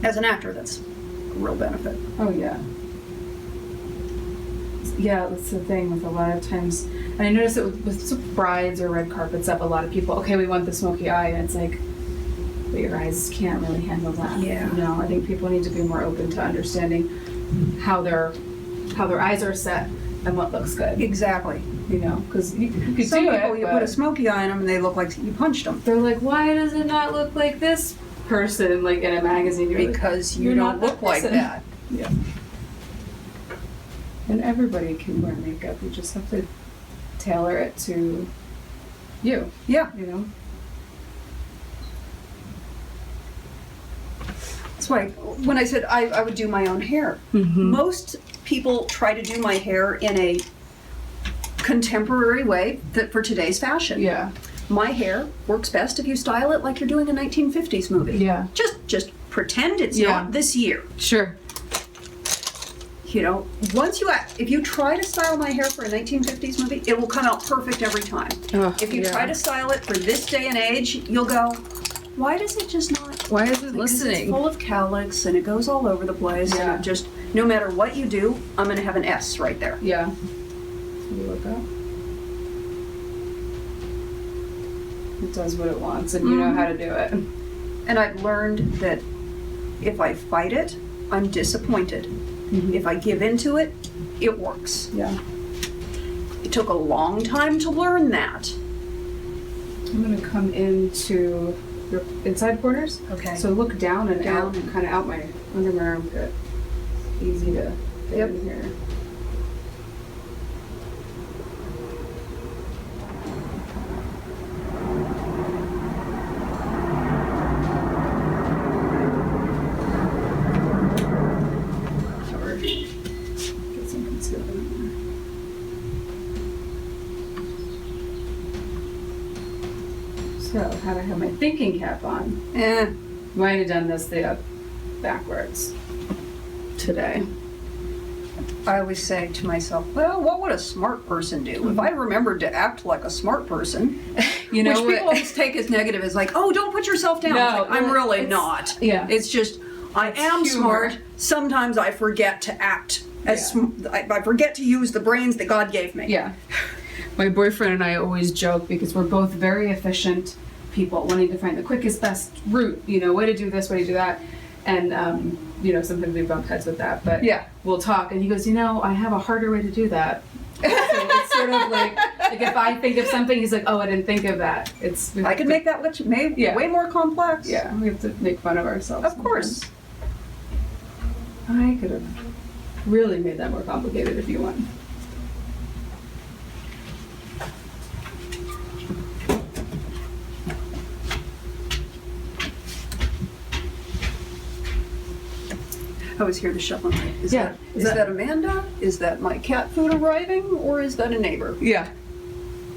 As an actor, that's a real benefit.
Oh, yeah. Yeah, that's the thing with a lot of times. And I notice it with brides or red carpets up, a lot of people, okay, we want the smoky eye. And it's like, but your eyes can't really handle that.
Yeah.
You know, I think people need to be more open to understanding how their eyes are set and what looks good.
Exactly.
You know, because you could
Some
do
people,
it,
you put a smoky eye on them and they look like you punched them.
they're like, why does it not look like this person, like in a magazine? You're
Because
like,
you
you're
don't
not
look like
person.
that.
Yeah. And everybody can wear makeup. You just have to tailor it to you.
Yeah.
You know?
That's why when I said I would do my own hair, most people try to do my hair in a contemporary way that for today's fashion.
Yeah.
My hair works best if you style it like you're doing a 1950s movie.
Yeah.
Just pretend it's not this year.
Sure.
You know, if you try to style my hair for a 1950s movie, it will come out perfect every time. If you try to style it for this day and age, you'll go, why does it just not?
Why is it
Because
listening?
it's full of cowlicks and it goes all over the place.
Yeah.
And it just, no matter what you do, I'm going to have an S right there.
Yeah. You look up. It does what it wants, and you know how to do it.
And I've learned that if I fight it, I'm disappointed. If I give into it, it works.
Yeah.
It took a long time to learn that.
I'm going to come into your inside corners.
Okay.
So look down and
Down.
out, and kind of out under my armpit. Easy to get in here. Get some concealer in there. So, how do I have my thinking cap on? Might have done this backwards today.
I always say to myself, well, what would a smart person do? If I remembered to act like a smart person,
You know
which
what?
people always take as negative, as like, oh, don't put yourself down.
No,
It's like, I'm
well,
really
it's-
not.
yeah.
It's just, I am
humor.
smart. Sometimes I forget to act as, I forget to use the brains that God gave me.
Yeah. My boyfriend and I always joke because we're both very efficient people wanting to find the quickest, best route, you know, way to do this, way to do that. And, you know, sometimes we bump heads with that, but we'll talk. And he goes, you know, I have a harder way to do that. So it's sort of like if I think of something, he's like, oh, I didn't think of that.
I could make that way more complex.
Yeah, we have to make fun of ourselves.
Of course.
I could have really made that more complicated if you want.
I always hear the shuffling. Is
Yeah.
that Amanda? Is that my cat food arriving? Or is that a neighbor?
Yeah.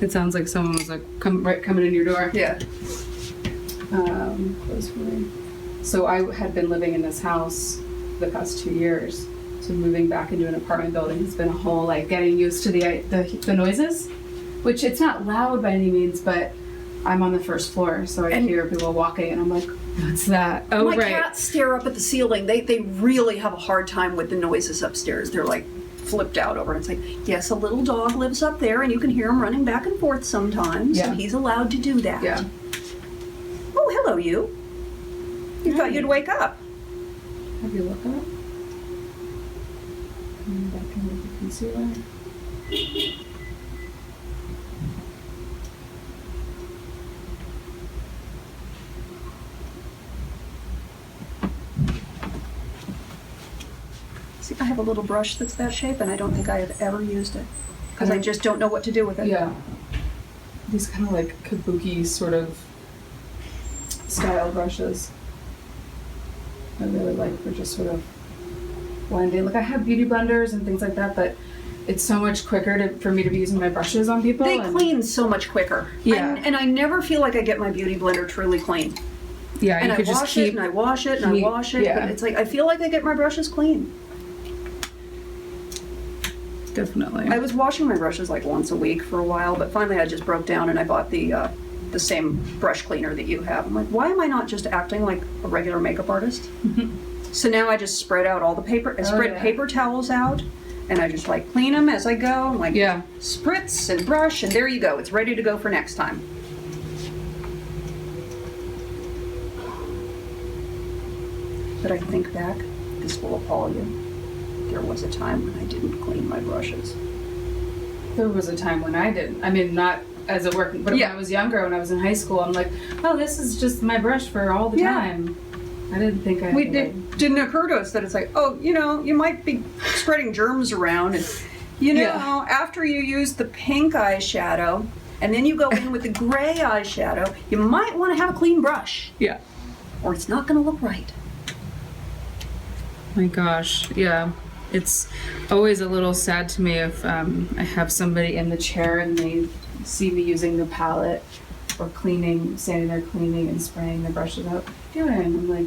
It sounds like someone was like coming in your door.
Yeah.
Close for me. So I had been living in this house the past 2 years. So moving back into an apartment building has been a whole like getting used to the noises, which it's not loud by any means, but I'm on the first floor, so I hear people walking, and I'm like, what's that? Oh,
My cats stare up at the ceiling. They really have a hard time with the noises upstairs. They're like flipped out over it. It's like, yes, a little dog lives up there, and you can hear him running back and forth sometimes.
Yeah.
And he's allowed to do that.
Yeah.
Oh, hello, you. You thought you'd wake up.
Have you looked up? And back in with the concealer.
See, I have a little brush that's that shape, and I don't think I have ever used it. Because I just don't know what to do with it.
Yeah. These kind of like kabuki sort of style brushes. I really like for just sort of blending. Like I have beauty blenders and things like that, but it's so much quicker for me to be using my brushes on people.
They clean so much quicker.
Yeah.
And I never feel like I get my beauty blender truly clean.
Yeah,
And
you
I
could just
wash it,
keep.
and I wash it, and I wash it.
Yeah.
But it's like, I feel like I get my brushes clean.
definitely.
I was washing my brushes like once a week for a while, but finally I just broke down and I bought the same brush cleaner that you have. I'm like, why am I not just acting like a regular makeup artist? So now I just spread out all the paper, paper towels out, and I just like clean them as I go. I'm like, spritz and brush, and there you go. It's ready to go for next time. But I think back, this will appall you. There was a time when I didn't clean my brushes.
There was a time when I didn't. I mean, not as a work, but when I was younger, when I was in high school, I'm like, oh, this is just my brush for all the time. I didn't think I
didn't occur to us that it's like, oh, you know, you might be spreading germs around, and you know, after you use the pink eyeshadow, and then you go in with the gray eyeshadow, you might want to have a clean brush.
Yeah.
Or it's not going to look right.
My gosh, yeah. It's always a little sad to me if I have somebody in the chair and they see me using the palette or cleaning, standing there cleaning and spraying the brushes out. What are you doing? I'm like,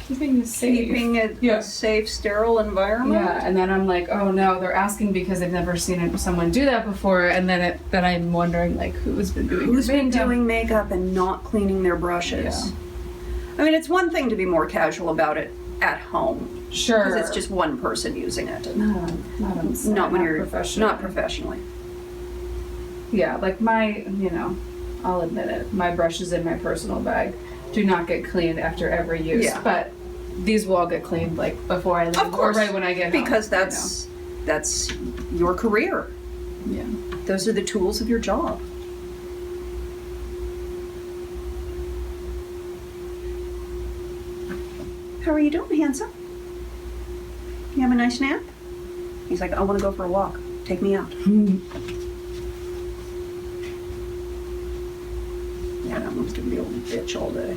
keeping it safe.
Keeping it a safe, sterile environment.
Yeah, and then I'm like, oh no, they're asking because they've never seen someone do that before, and then I'm wondering like who's been doing
makeup and not cleaning their brushes.
Yeah.
I mean, it's one thing to be more casual about it at home.
Sure.
Because it's just one person using it.
Not
when you're
professionally.
Not professionally.
Yeah, like I'll admit it, my brushes in my personal bag do not get cleaned after every use.
Yeah.
But these will all get cleaned like before I leave,
of course,
or right when I get home.
Because that's your career.
Yeah.
Those are the tools of your job. How are you doing, handsome? You have a nice nap? He's like, I want to go for a walk. Take me out. Yeah, that one's gonna be a little bitch all day.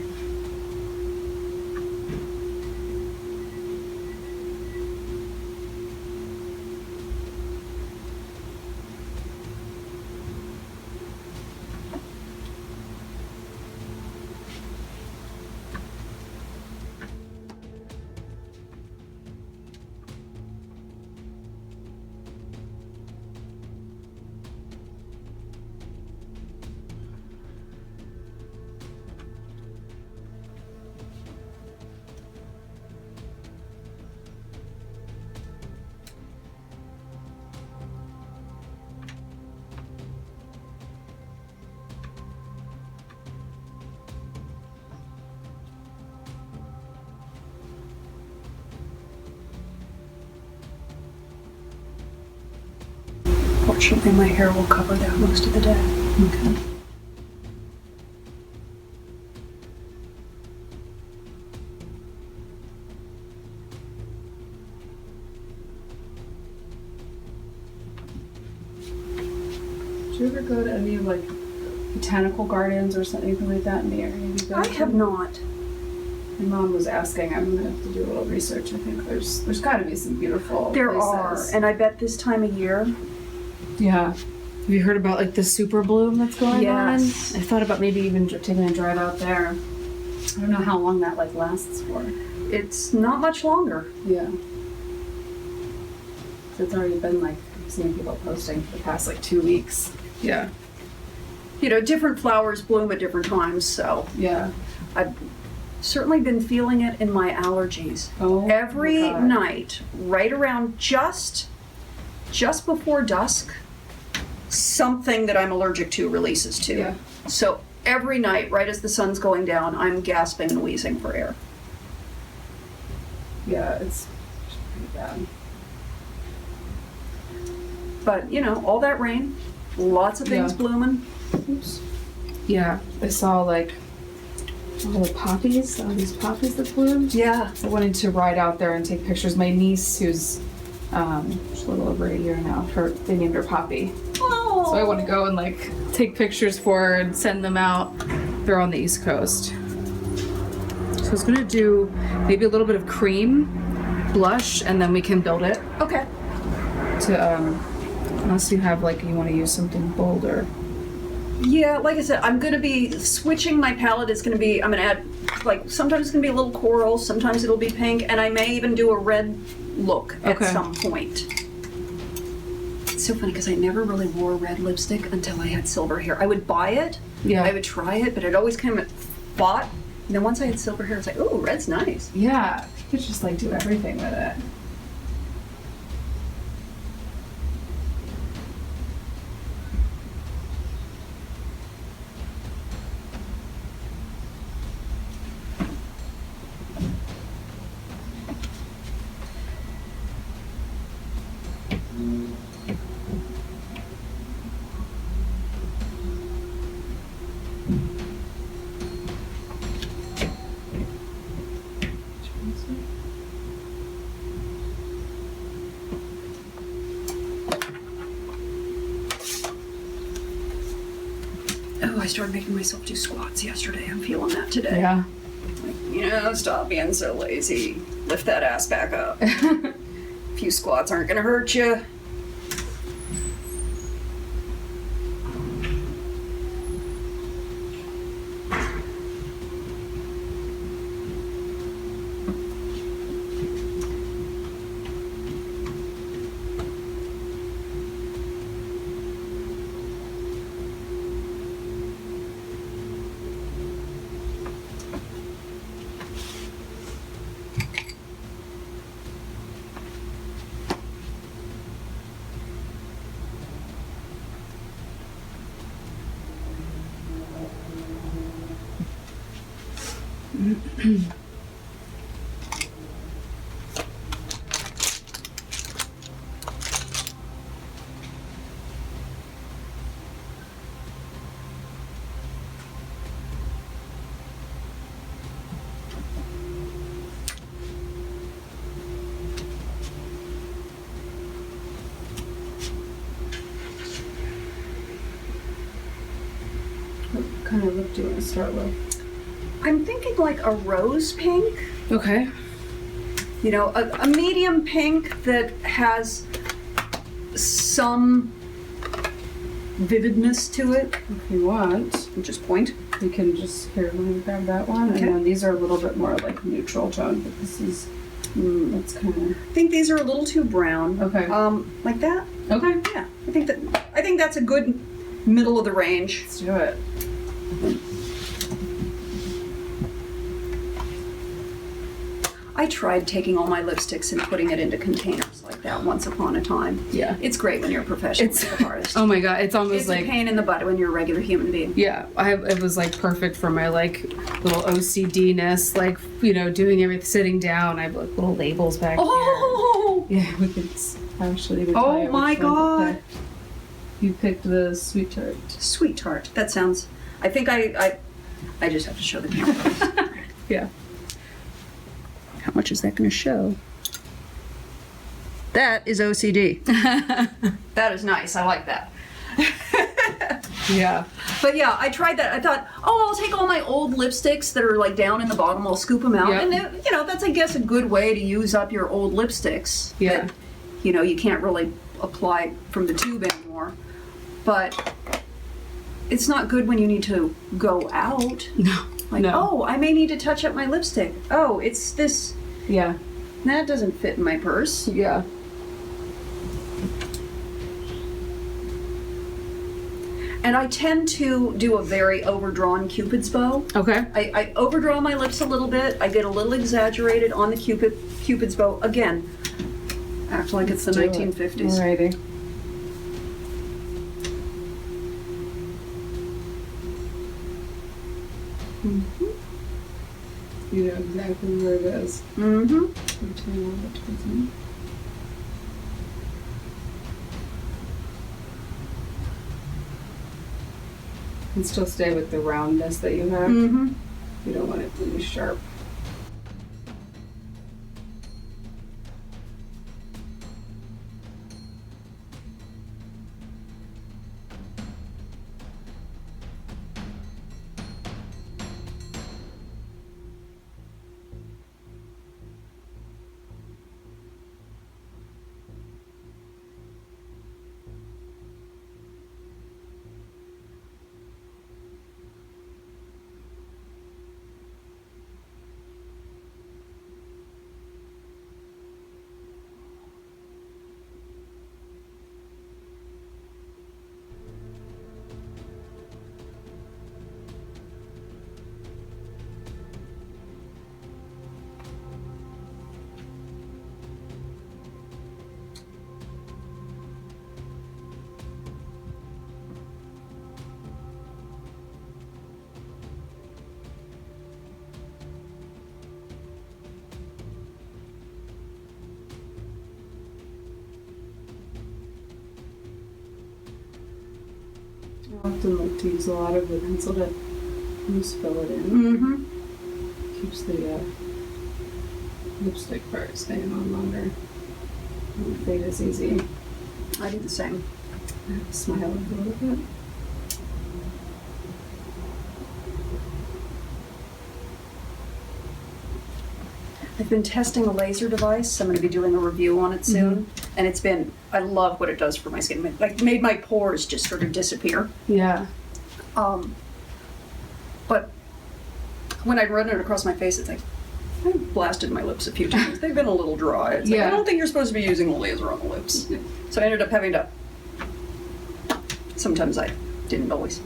Fortunately, my hair will cover that most of the day.
Okay.
Do you ever go to any like botanical gardens or something like that in the area?
I have not.
My mom was asking. I'm gonna have to do a little research. I think there's got to be some beautiful.
There
places.
are, and I bet this time of year.
Yeah. Have you heard about like the super bloom that's going on?
I thought about maybe even taking a drive out there. I don't know how long that like lasts for.
It's not much longer.
Yeah. So it's already been like I've seen people posting for the past like 2 weeks.
Yeah.
You know, different flowers bloom at different times, so
Yeah.
I've certainly been feeling it in my allergies.
Oh.
Every
my God.
night, right around just before dusk, something that I'm allergic to releases to.
Yeah.
So every night, right as the sun's going down, I'm gasping and wheezing for air.
Yeah, it's pretty bad.
But, you know, all that rain, lots of things blooming.
Oops.
Yeah.
I saw like all the poppies, all these poppies that bloomed.
Yeah.
I wanted to ride out there and take pictures. My niece, who's she's a little over a year now, they named her Poppy.
Oh.
So I want to go and like take pictures for her and send them out. They're on the East Coast. So I was gonna do maybe a little bit of cream, blush, and then we can build it
Okay.
to unless you have like you want to use something bolder.
Yeah, like I said, I'm going to be switching my palette. I'm going to add, like, sometimes it's going to be a little coral, sometimes it'll be pink, and I may even do a red look at some point. It's so funny because I never really wore red lipstick until I had silver hair. I would buy it,
Yeah.
I would try it, but it always kind of fought. And then once I had silver hair, it's like, oh, red's nice.
Yeah, you could just like do everything with it.
Oh, I started making myself do squats yesterday. I'm feeling that today.
Yeah.
Like, stop being so lazy. Lift that ass back up. A few squats aren't gonna hurt you.
What kind of lip do you want to start with?
I'm thinking like a rose pink.
Okay.
You know, a medium pink that has some vividness to it.
If you want,
Just point.
you can just here. Let me grab that one,
Okay.
and then these are a little bit more like neutral tone, but this is that's kind of
I think these are a little too brown.
okay.
Like that.
Okay.
Yeah, I think that's a good middle of the range.
Let's do it.
I tried taking all my lipsticks and putting it into containers like that once upon a time.
Yeah.
It's great when you're a professional
It's
makeup artist.
oh my god, it's almost
It's
like
a pain in the butt when you're a regular human being.
yeah, it was like perfect for my like little OCD-ness, like doing everything sitting down. I have like little labels back
Oh,
here. Yeah,
We could actually. We
oh my God!
You picked the sweet tart.
Sweet tart. That sounds. I think I just have to show the camera.
Yeah.
How much is that going to show? That is OCD. That is nice. I like that.
Yeah.
But yeah, I tried that. I thought, oh, I'll take all my old lipsticks that are like down in the bottom. I'll scoop them out,
Yeah.
and then, that's I guess a good way to use up your old lipsticks.
Yeah.
That, you can't really apply from the tube anymore. But it's not good when you need to go out.
No.
Like,
No.
oh, I may need to touch up my lipstick. Oh, it's this.
Yeah.
That doesn't fit in my purse.
Yeah.
And I tend to do a very overdrawn Cupid's bow.
Okay.
I overdraw my lips a little bit. I get a little exaggerated on the Cupid's bow. Again, act like it's the 1950s.
Alrighty. You know exactly where it is.
Mm-hmm.
You turn a little bit towards me. And still stay with the roundness that you have.
Mm-hmm.
You don't want it really sharp. I often like to use a lot of the pencil to loose fill it in.
Mm-hmm.
Keeps the lipstick part staying on longer. And the fade is easy.
I do the same.
I have to smile a little bit.
I've been testing a laser device. I'm going to be doing a review on it soon. And it's been, I love what it does for my skin. Like, made my pores just sort of disappear.
Yeah.
But when I run it across my face, it's like, I've blasted my lips a few times. They've been a little dry. It's like, I don't think you're supposed to be using a laser on the lips. So I ended up having to, sometimes I didn't always.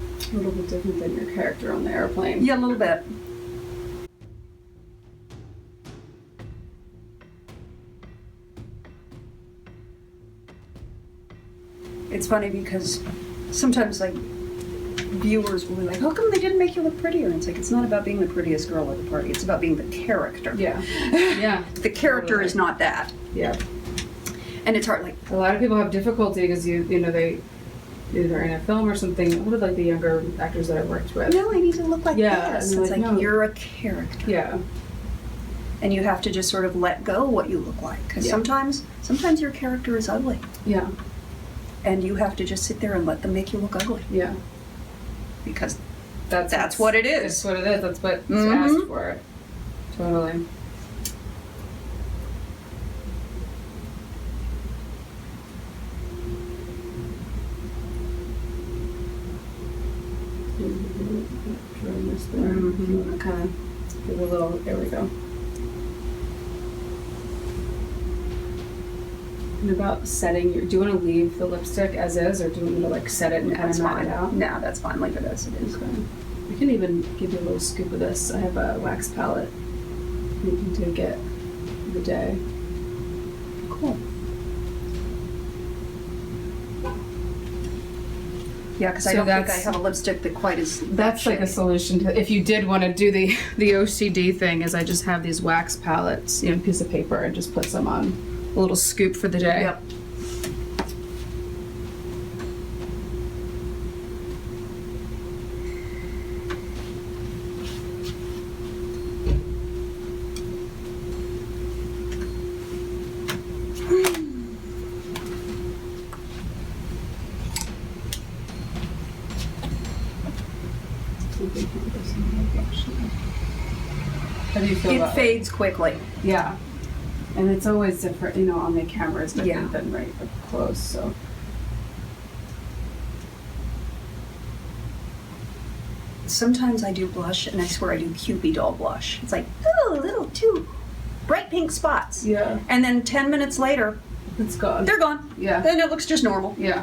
A little bit different than your character on the airplane.
Yeah, a little bit. It's funny because sometimes, like, viewers will be like, how come they didn't make you look prettier? And it's like, it's not about being the prettiest girl at the party. It's about being the character.
Yeah. Yeah.
The character is not that.
Yeah.
And it's hard, like,
a lot of people have difficulty because you know, they either in a film or something. What are like the younger actors that I worked with?
no, I need to look like this.
and
It's
like,
like,
no.
you're a character.
Yeah.
And you have to just sort of let go what you look like. Because sometimes your character is ugly.
Yeah.
And you have to just sit there and let them make you look ugly.
Yeah.
Because
That's
what it is.
That's what it is. That's what's
Mhm.
asked for it. Totally. Kind of give a little. There we go. And about setting, do you want to leave the lipstick as is, or do you want me to like set it and kind of
That's
knock
fine.
it out?
No, that's fine. Leave it as it is.
Okay. We can even give you a little scoop of this. I have a wax palette. You can take it the day.
Cool. Yeah, because I
So
don't think I
that's-
have a lipstick that quite is.
That's like a solution to if you did want to do the OCD thing. Is I just have these wax palettes, you know, piece of paper, and just put some on a little scoop for the day.
Yep.
How do you feel
It
about
fades quickly.
Yeah. And it's always different, you know, on the camera is different
Yeah.
than right up close, so.
Sometimes I do blush, and I swear I do Cupid doll blush. It's like, oh, a little too bright pink spots.
Yeah.
And then 10 minutes later,
It's gone.
they're gone.
Yeah.
Then it looks just normal.
Yeah.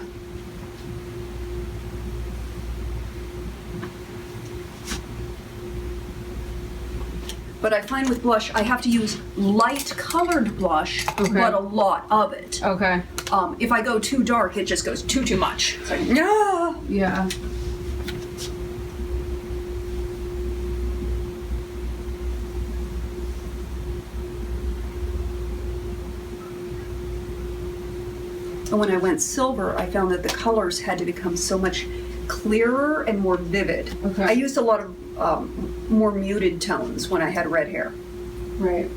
But I find with blush, I have to use light colored blush,
Okay.
but a lot of it.
Okay.
If I go too dark, it just goes too much. It's like, no.
Yeah.
And when I went silver, I found that the colors had to become so much clearer and more vivid.
Okay.
I used a lot of more muted tones when I had red hair.
Right.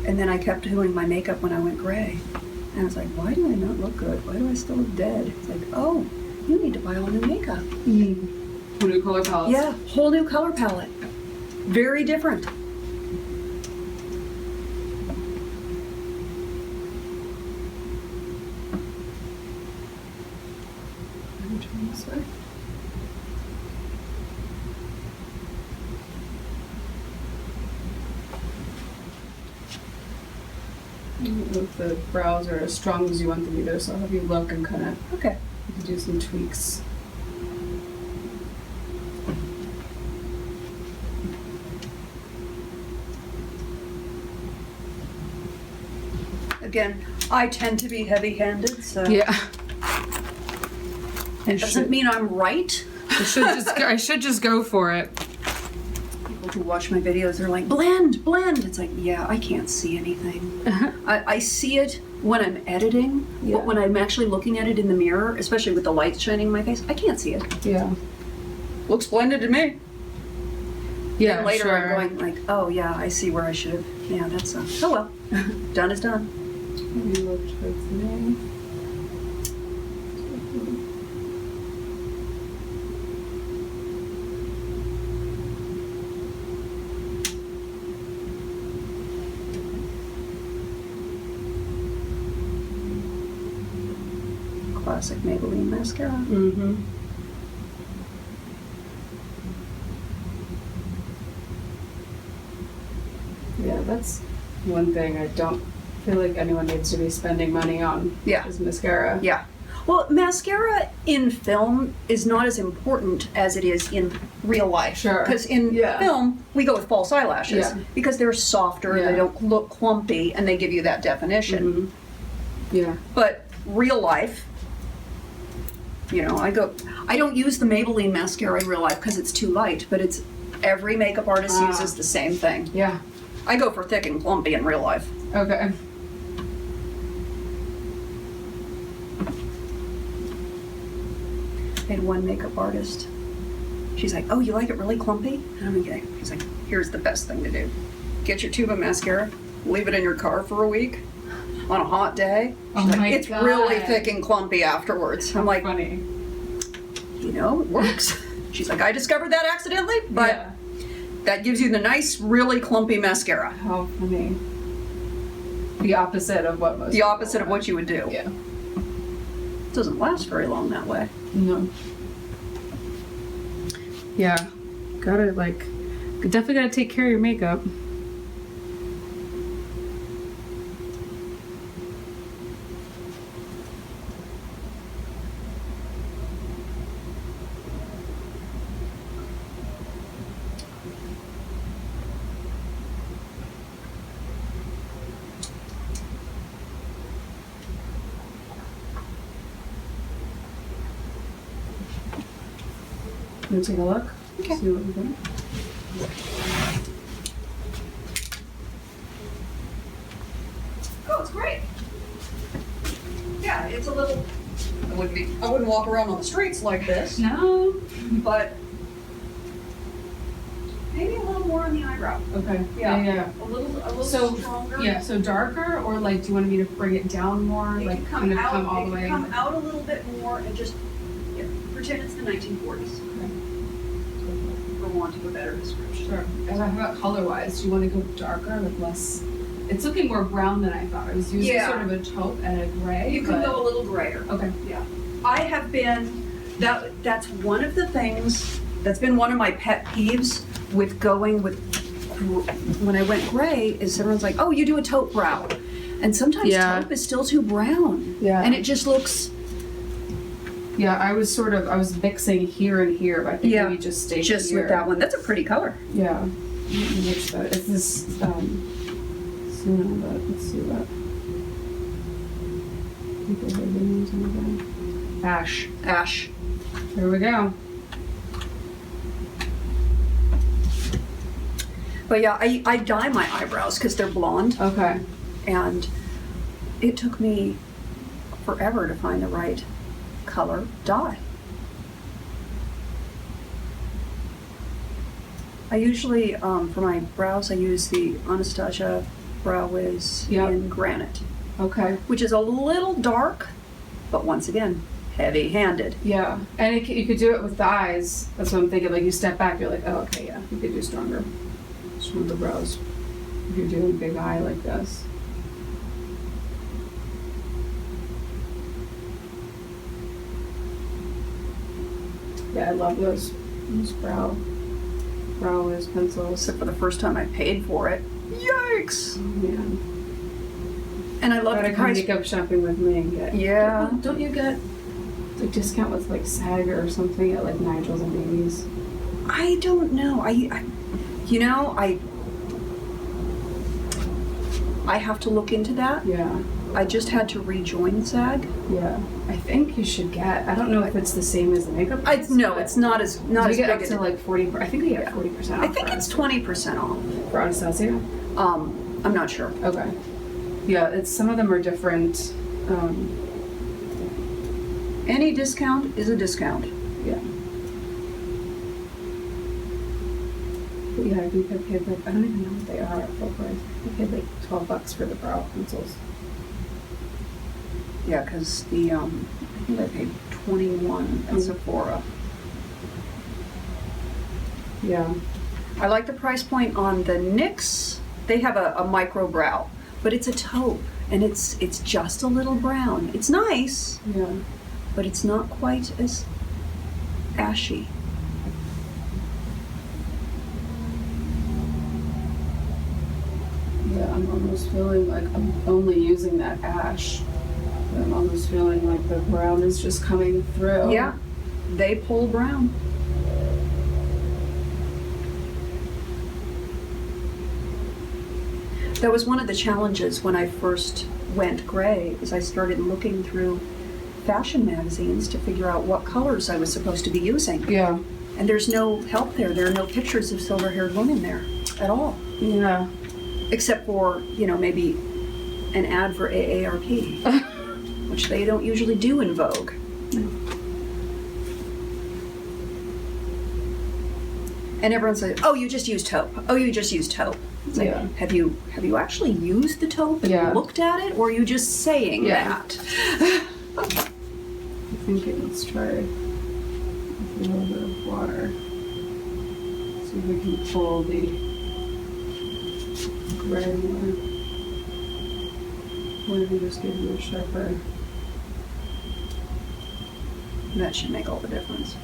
And then I kept doing my makeup when I went gray. And I was like, why do I not look good? Why do I still look dead? It's like, oh, you need to buy all new makeup.
Who do color palettes?
Yeah, whole new color palette. Very different.
Let me turn this way. I don't know if the brows are as strong as you want them either, so I'll have you look and kind of
Okay.
do some tweaks.
again, I tend to be heavy-handed, so
Yeah.
it doesn't mean I'm right.
I should just go for it.
People who watch my videos, they're like, blend, blend. It's like, yeah, I can't see anything. I see it when I'm editing, but when I'm actually looking at it in the mirror, especially with the light shining in my face, I can't see it.
Yeah.
Looks blended to me.
Yeah,
And later
sure.
I'm going like, oh yeah, I see where I should have. Yeah, that's oh well. Done is done.
Maybe look towards me.
Classic Maybelline mascara.
Mm-hmm. Yeah, that's one thing I don't feel like anyone needs to be spending money on.
Yeah.
Is mascara.
Yeah. Well, mascara in film is not as important as it is in real life.
Sure.
Because in film, we go with false eyelashes
Yeah.
because they're softer,
Yeah.
they don't look clumpy, and they give you that definition.
Mm-hmm. Yeah.
But real life, I don't use the Maybelline mascara in real life because it's too light, but it's every makeup artist uses the same thing.
Yeah.
I go for thick and clumpy in real life.
Okay.
I had one makeup artist. She's like, oh, you like it really clumpy? And I'm like, she's like, here's the best thing to do. Get your tube of mascara, leave it in your car for a week on a hot day. She's like, it's
God.
really thick and clumpy afterwards. I'm like,
Funny.
it works. She's like, I discovered that accidentally, but
Yeah.
that gives you the nice, really clumpy mascara.
How funny. The opposite of what most.
The opposite of what you would do.
Yeah.
It doesn't last very long that way.
No. Yeah. Definitely gotta take care of your makeup. You wanna take a look?
Okay.
See what we got.
Oh, it's great. Yeah, it's a little. I wouldn't walk around on the streets like this,
No.
but maybe a little more on the eyebrow.
Okay.
Yeah. A little
So,
stronger.
Yeah, so darker, or like, do you want me to bring it down more?
It
Like,
can come
kind of
out.
come all
It
the way?
can come out a little bit more and just pretend it's the 1940s. For want of a better description.
Sure. And how about color-wise? Do you want to go darker, like less? It's looking more brown than I thought. I was using
Yeah.
sort of a taupe and a gray.
You can
but-
go a little grayer.
Okay.
Yeah. I have been, that's one of the things, that's been one of my pet peeves with going with, when I went gray, is everyone's like, oh, you do a taupe brow. And sometimes
Yeah.
taupe is still too brown.
Yeah.
And it just looks,
Yeah, I was mixing here and here, but I think
Yeah.
maybe just stay
just
here.
with that one. That's a pretty color.
Yeah. Let me mix that. It's this, Sienna, but let's see what. Ash.
Ash.
Here we go.
But yeah, I dye my eyebrows because they're blonde.
Okay.
And it took me forever to find the right color dye. I usually, for my brows, I use the Anastasia Brow Wiz
Yep.
in Granite,
Okay.
which is a little dark, but once again, heavy-handed.
Yeah, and you could do it with the eyes. That's what I'm thinking. Like, you step back, you're like, oh, okay, yeah, you could do stronger brows if you're doing a big eye like this. Yeah, I love those brow Wiz pencils.
Except for the first time I paid for it. Yikes!
Oh, man.
And I love
Gotta
the
come
price.
makeup shopping with me and get.
Yeah.
Don't you get a discount with like SAG or something at like Nigel's and Babies?
I don't know. I have to look into that.
Yeah.
I just had to rejoin SAG.
Yeah. I think you should get, I don't know if it's the same as the makeup.
No, it's not as
You get up
big
to
as
like 40, I think we get 40% off.
I think it's 20% off.
For Anastasia?
I'm not sure.
Okay. Yeah, it's, some of them are different.
Any discount is a discount.
Yeah. But yeah, I think I paid like, I don't even know what they are at full price. I paid like $12 for the brow pencils.
Yeah, because the I think I paid 21 at Sephora.
Yeah.
I like the price point on the NYX. They have a micro brow, but it's a taupe, and it's just a little brown. It's nice,
Yeah.
but it's not quite as ashy.
Yeah, I'm almost feeling like I'm only using that ash. I'm almost feeling like the brown is just coming through.
Yeah, they pull brown. That was one of the challenges when I first went gray, is I started looking through fashion magazines to figure out what colors I was supposed to be using.
Yeah.
And there's no help there. There are no pictures of silver-haired women there at all.
Yeah.
Except for, maybe an ad for AARP, which they don't usually do in Vogue. And everyone says, "Oh, you just used taupe. Oh, you just used taupe." It's like,
Yeah.
have you actually used the taupe and
Yeah.
looked at it, or are you just saying that?
I think let's try a little bit of water. See if we can pull the gray more. Or if we just give you a sharper.
That should make all the difference.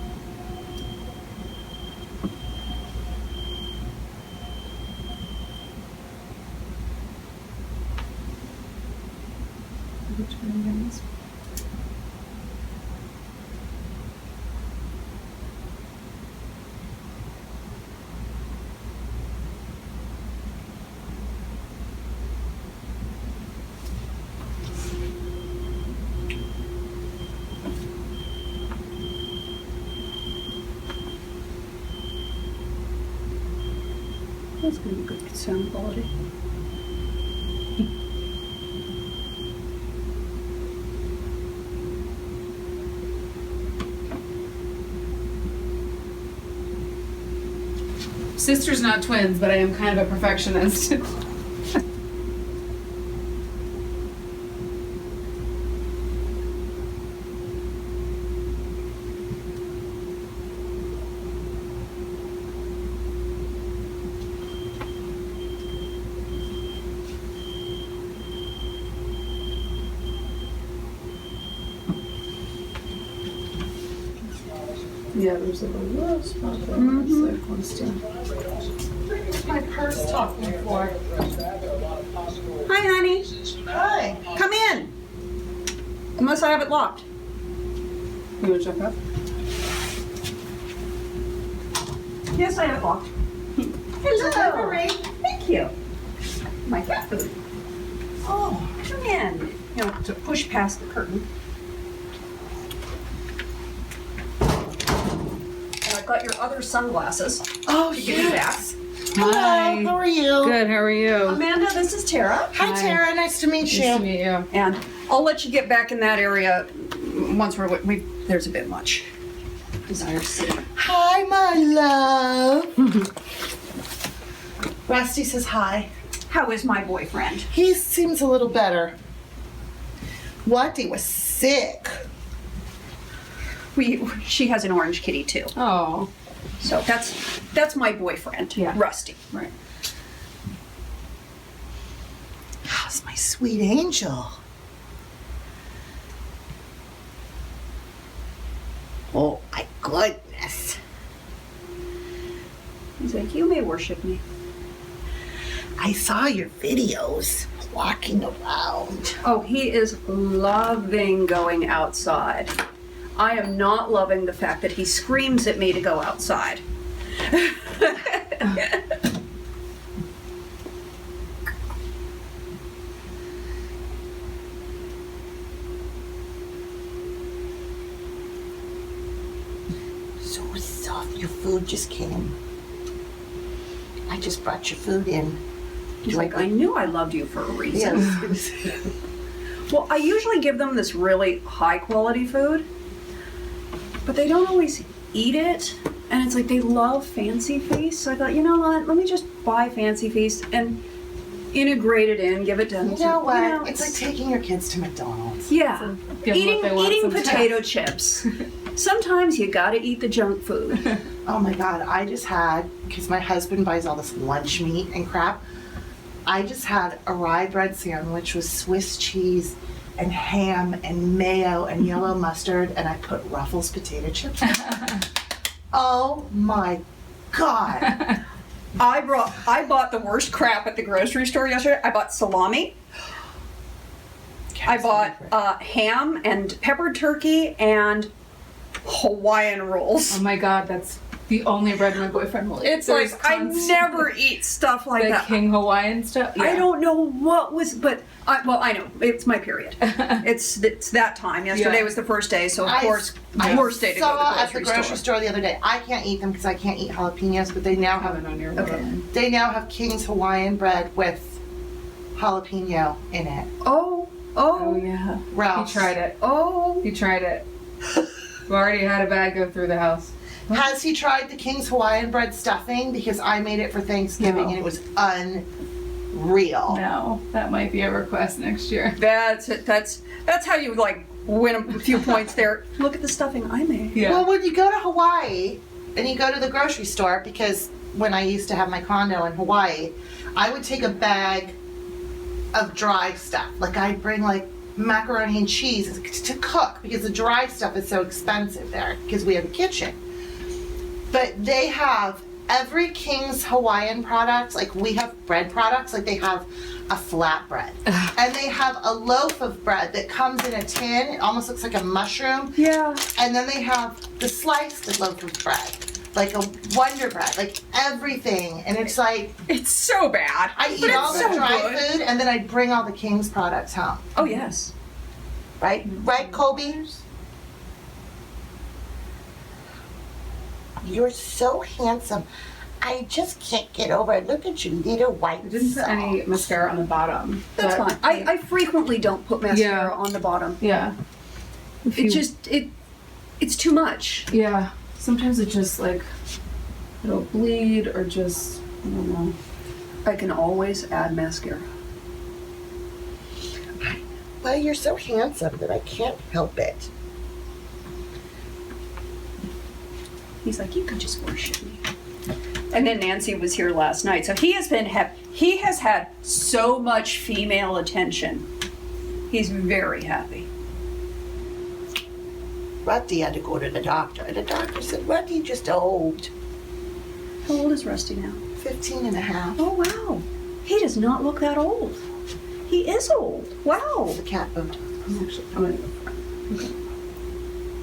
Which one is?
That's going to be good sound quality.
Sisters, not twins, but I am kind of a perfectionist. Yeah, there's like a little spot there. It's like close to.
My purse talking for.
Hi, honey.
Hi.
Come in. Unless I have it locked.
You want to check up?
Yes, I have it locked.
Hello.
Marie. Thank you. My cat food.
Oh,
Come in. To push past the curtain. And I've got your other sunglasses
oh
to give you back.
yes. Hello.
Hi.
How are you?
Good, how are you?
Amanda, this is Tara.
Hi,
Hi.
Tara. Nice to meet
Nice
you.
to meet you.
And I'll let you get back in that area once there's a bit much desire to see.
Hi, my love. Rusty says hi.
How is my boyfriend?
He seems a little better. What? He was sick.
She has an orange kitty too.
Oh.
So that's my boyfriend,
Yeah.
Rusty.
Right.
How's my sweet angel? Oh my goodness.
He's like, you may worship me.
I saw your videos walking around.
Oh, he is loving going outside. I am not loving the fact that he screams at me to go outside.
your food just came. I just brought your food in.
He's like, I knew I loved you for a reason.
Yes.
Well, I usually give them this really high quality food, but they don't always eat it. And it's like they love Fancy Feast. So I thought, you know what? Let me just buy Fancy Feast and integrate it in, give it to them.
You know what? It's like taking your kids to McDonald's.
Yeah.
Give them what they want
Eating
sometimes.
potato chips. Sometimes you gotta eat the junk food.
Oh my God, I just had, because my husband buys all this lunch meat and crap, I just had a rye bread sandwich with Swiss cheese and ham and mayo and yellow mustard, and I put Ruffles potato chips on it. Oh my God.
I bought the worst crap at the grocery store yesterday. I bought salami. I bought ham and peppered turkey and Hawaiian rolls.
Oh my God, that's the only bread my boyfriend will eat.
It's
There's
like I never eat stuff like
the
that.
King Hawaiian stuff. Yeah.
I don't know what was, but I know it's my period. it's that time. Yesterday
Yeah.
was the first day, so of
I-
course,
I
worst day to go
saw
to
at
the
the
grocery
grocery
store.
store the other day. I can't eat them because I can't eat jalapenos, but they now
Have
have
it on your
Okay.
waterline.
they now have King's Hawaiian bread with jalapeno in it.
Oh
Oh,
yeah.
Ralph's.
He tried it.
oh.
He tried it. We already had a bag go through the house.
Has he tried the King's Hawaiian bread stuffing? Because I made it for Thanksgiving
No.
and it was unreal.
No, that might be a request next year.
That's it. That's how you like win a few points there. Look at the stuffing I made.
Yeah.
Well, when you go to Hawaii and you go to the grocery store, because when I used to have my condo in Hawaii, I would take a bag of dry stuff. Like I'd bring like macaroni and cheese to cook because the dry stuff is so expensive there because we have a kitchen. But they have every King's Hawaiian product, like we have bread products, like they have a flatbread. And they have a loaf of bread that comes in a tin. It almost looks like a mushroom.
Yeah.
And then they have the sliced loaf of bread, like a Wonder Bread, like everything. And it's like,
It's so bad.
I
but
eat all
it's
the
so
dry
good.
food and then I bring all the King's products home.
Oh yes.
Right? Right, Colby? You're so handsome. I just can't get over it. Look at you, little white
I didn't put any mascara on the bottom.
That's
but-
fine. I frequently don't put mascara on the bottom.
Yeah. If
It
you-
just it's too much.
Yeah. Sometimes it just like it'll bleed or just I don't know.
I can always add mascara.
Well, you're so handsome that I can't help it.
He's like, you can just worship me. And then Nancy was here last night, so he has had so much female attention. He's very happy.
Rusty had to go to the doctor, and the doctor said, Rusty just old.
How old is Rusty now?
15 and a half.
Oh wow, he does not look that old. He is old. Wow.
The cat moved.
I'm gonna go for it. Okay.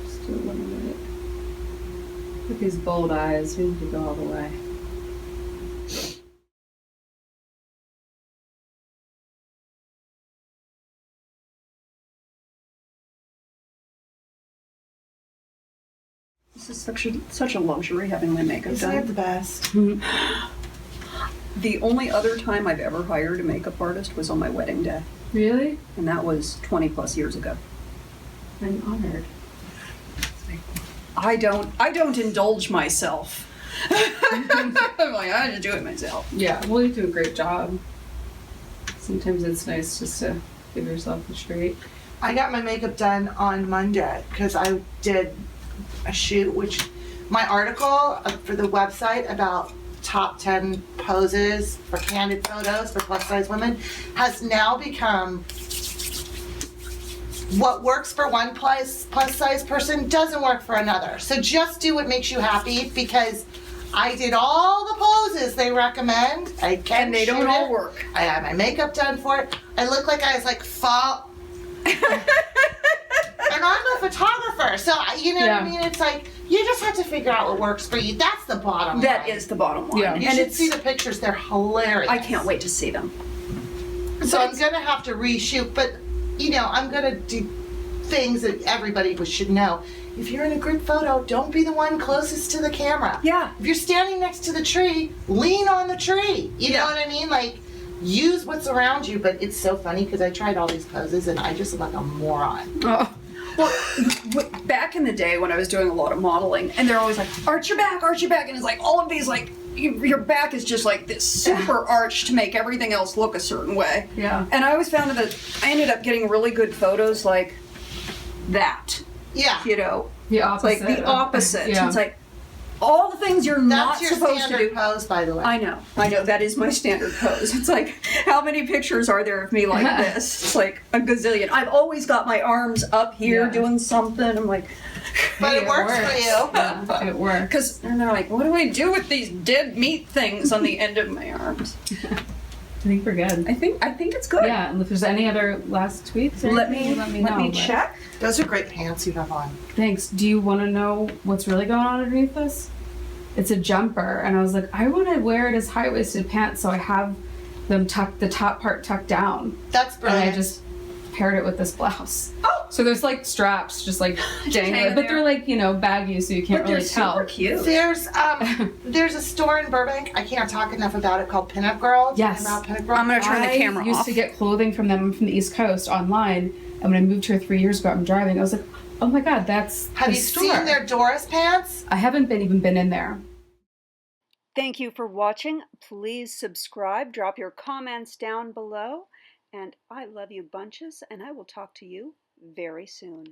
Just do a little bit. With these bold eyes, we need to go all the way.
This is such a luxury having my makeup
Isn't it
done.
the best?
The only other time I've ever hired a makeup artist was on my wedding day,
Really?
and that was 20 plus years ago.
I'm honored.
I don't indulge myself. I'm like, I just do it myself.
Yeah, well, you do a great job. Sometimes it's nice just to give yourself a treat.
I got my makeup done on Monday because I did a shoot, which my article for the website about top 10 poses for candid photos for plus size women has now become what works for one plus size person doesn't work for another. So just do what makes you happy because I did all the poses they recommend. I can
And they don't
shoot
all
it.
work.
I had my makeup done for it. I looked like I was like fall. And I'm a photographer, so you know what I
Yeah.
mean? It's like, you just have to figure out what works for you. That's the bottom line.
That is the bottom line.
Yeah.
You
And
should
it's,
see the pictures. They're hilarious.
I can't wait to see them.
So I'm going to have to reshoot, but, you know, I'm going to do things that everybody should know. If you're in a group photo, don't be the one closest to the camera.
Yeah.
If you're standing next to the tree, lean on the tree. You know what I mean? Like, use what's around you. But it's so funny because I tried all these poses and I just look like a moron.
Oh. Well, back in the day when I was doing a lot of modeling, and they're always like, arch your back, and it's like all of these, like, your back is just like this super arch to make everything else look a certain way.
Yeah.
And I always found that I ended up getting really good photos like that.
Yeah.
You know?
The
It's
opposite.
like the opposite.
Yeah.
It's like all the things you're not
That's your
supposed to
standard
do.
pose, by the way.
I know, that is my standard pose. It's like, how many pictures are there of me like this? It's like a gazillion. I've always got my arms up here doing something. I'm like,
But
Hey,
it works for you.
Yeah, it works.
because and they're like, what do I do with these dead meat things on the end of my arms?
I think we're good.
I think it's good.
Yeah, and if there's any other last tweets, or
Let
anything,
me
know. but-
check.
Those are great pants you have on.
Thanks. Do you want to know what's really going on underneath this? It's a jumper, and I was like, I want to wear it as high-waisted pants, so I have them the top part tucked down,
That's
and
brilliant.
I just paired it with this blouse.
Oh.
So there's like straps just like dangling,
hanging
but
there.
they're like, you know, baggy, so you can't
But they're
really tell.
super cute.
There's a store in Burbank. I can't talk enough about it called Pinup Girl. Do you know
Yes.
about Pinup Girl?
I'm gonna turn the
I
camera
used
off.
to get clothing from them from the East Coast online, and when I moved here 3 years ago, I'm driving. I was like, oh my god, that's
Have
the
you
store.
seen their Doris pants?
I haven't even been in there.
Thank you for watching. Please subscribe, drop your comments down below, and I love you bunches, and I will talk to you very soon.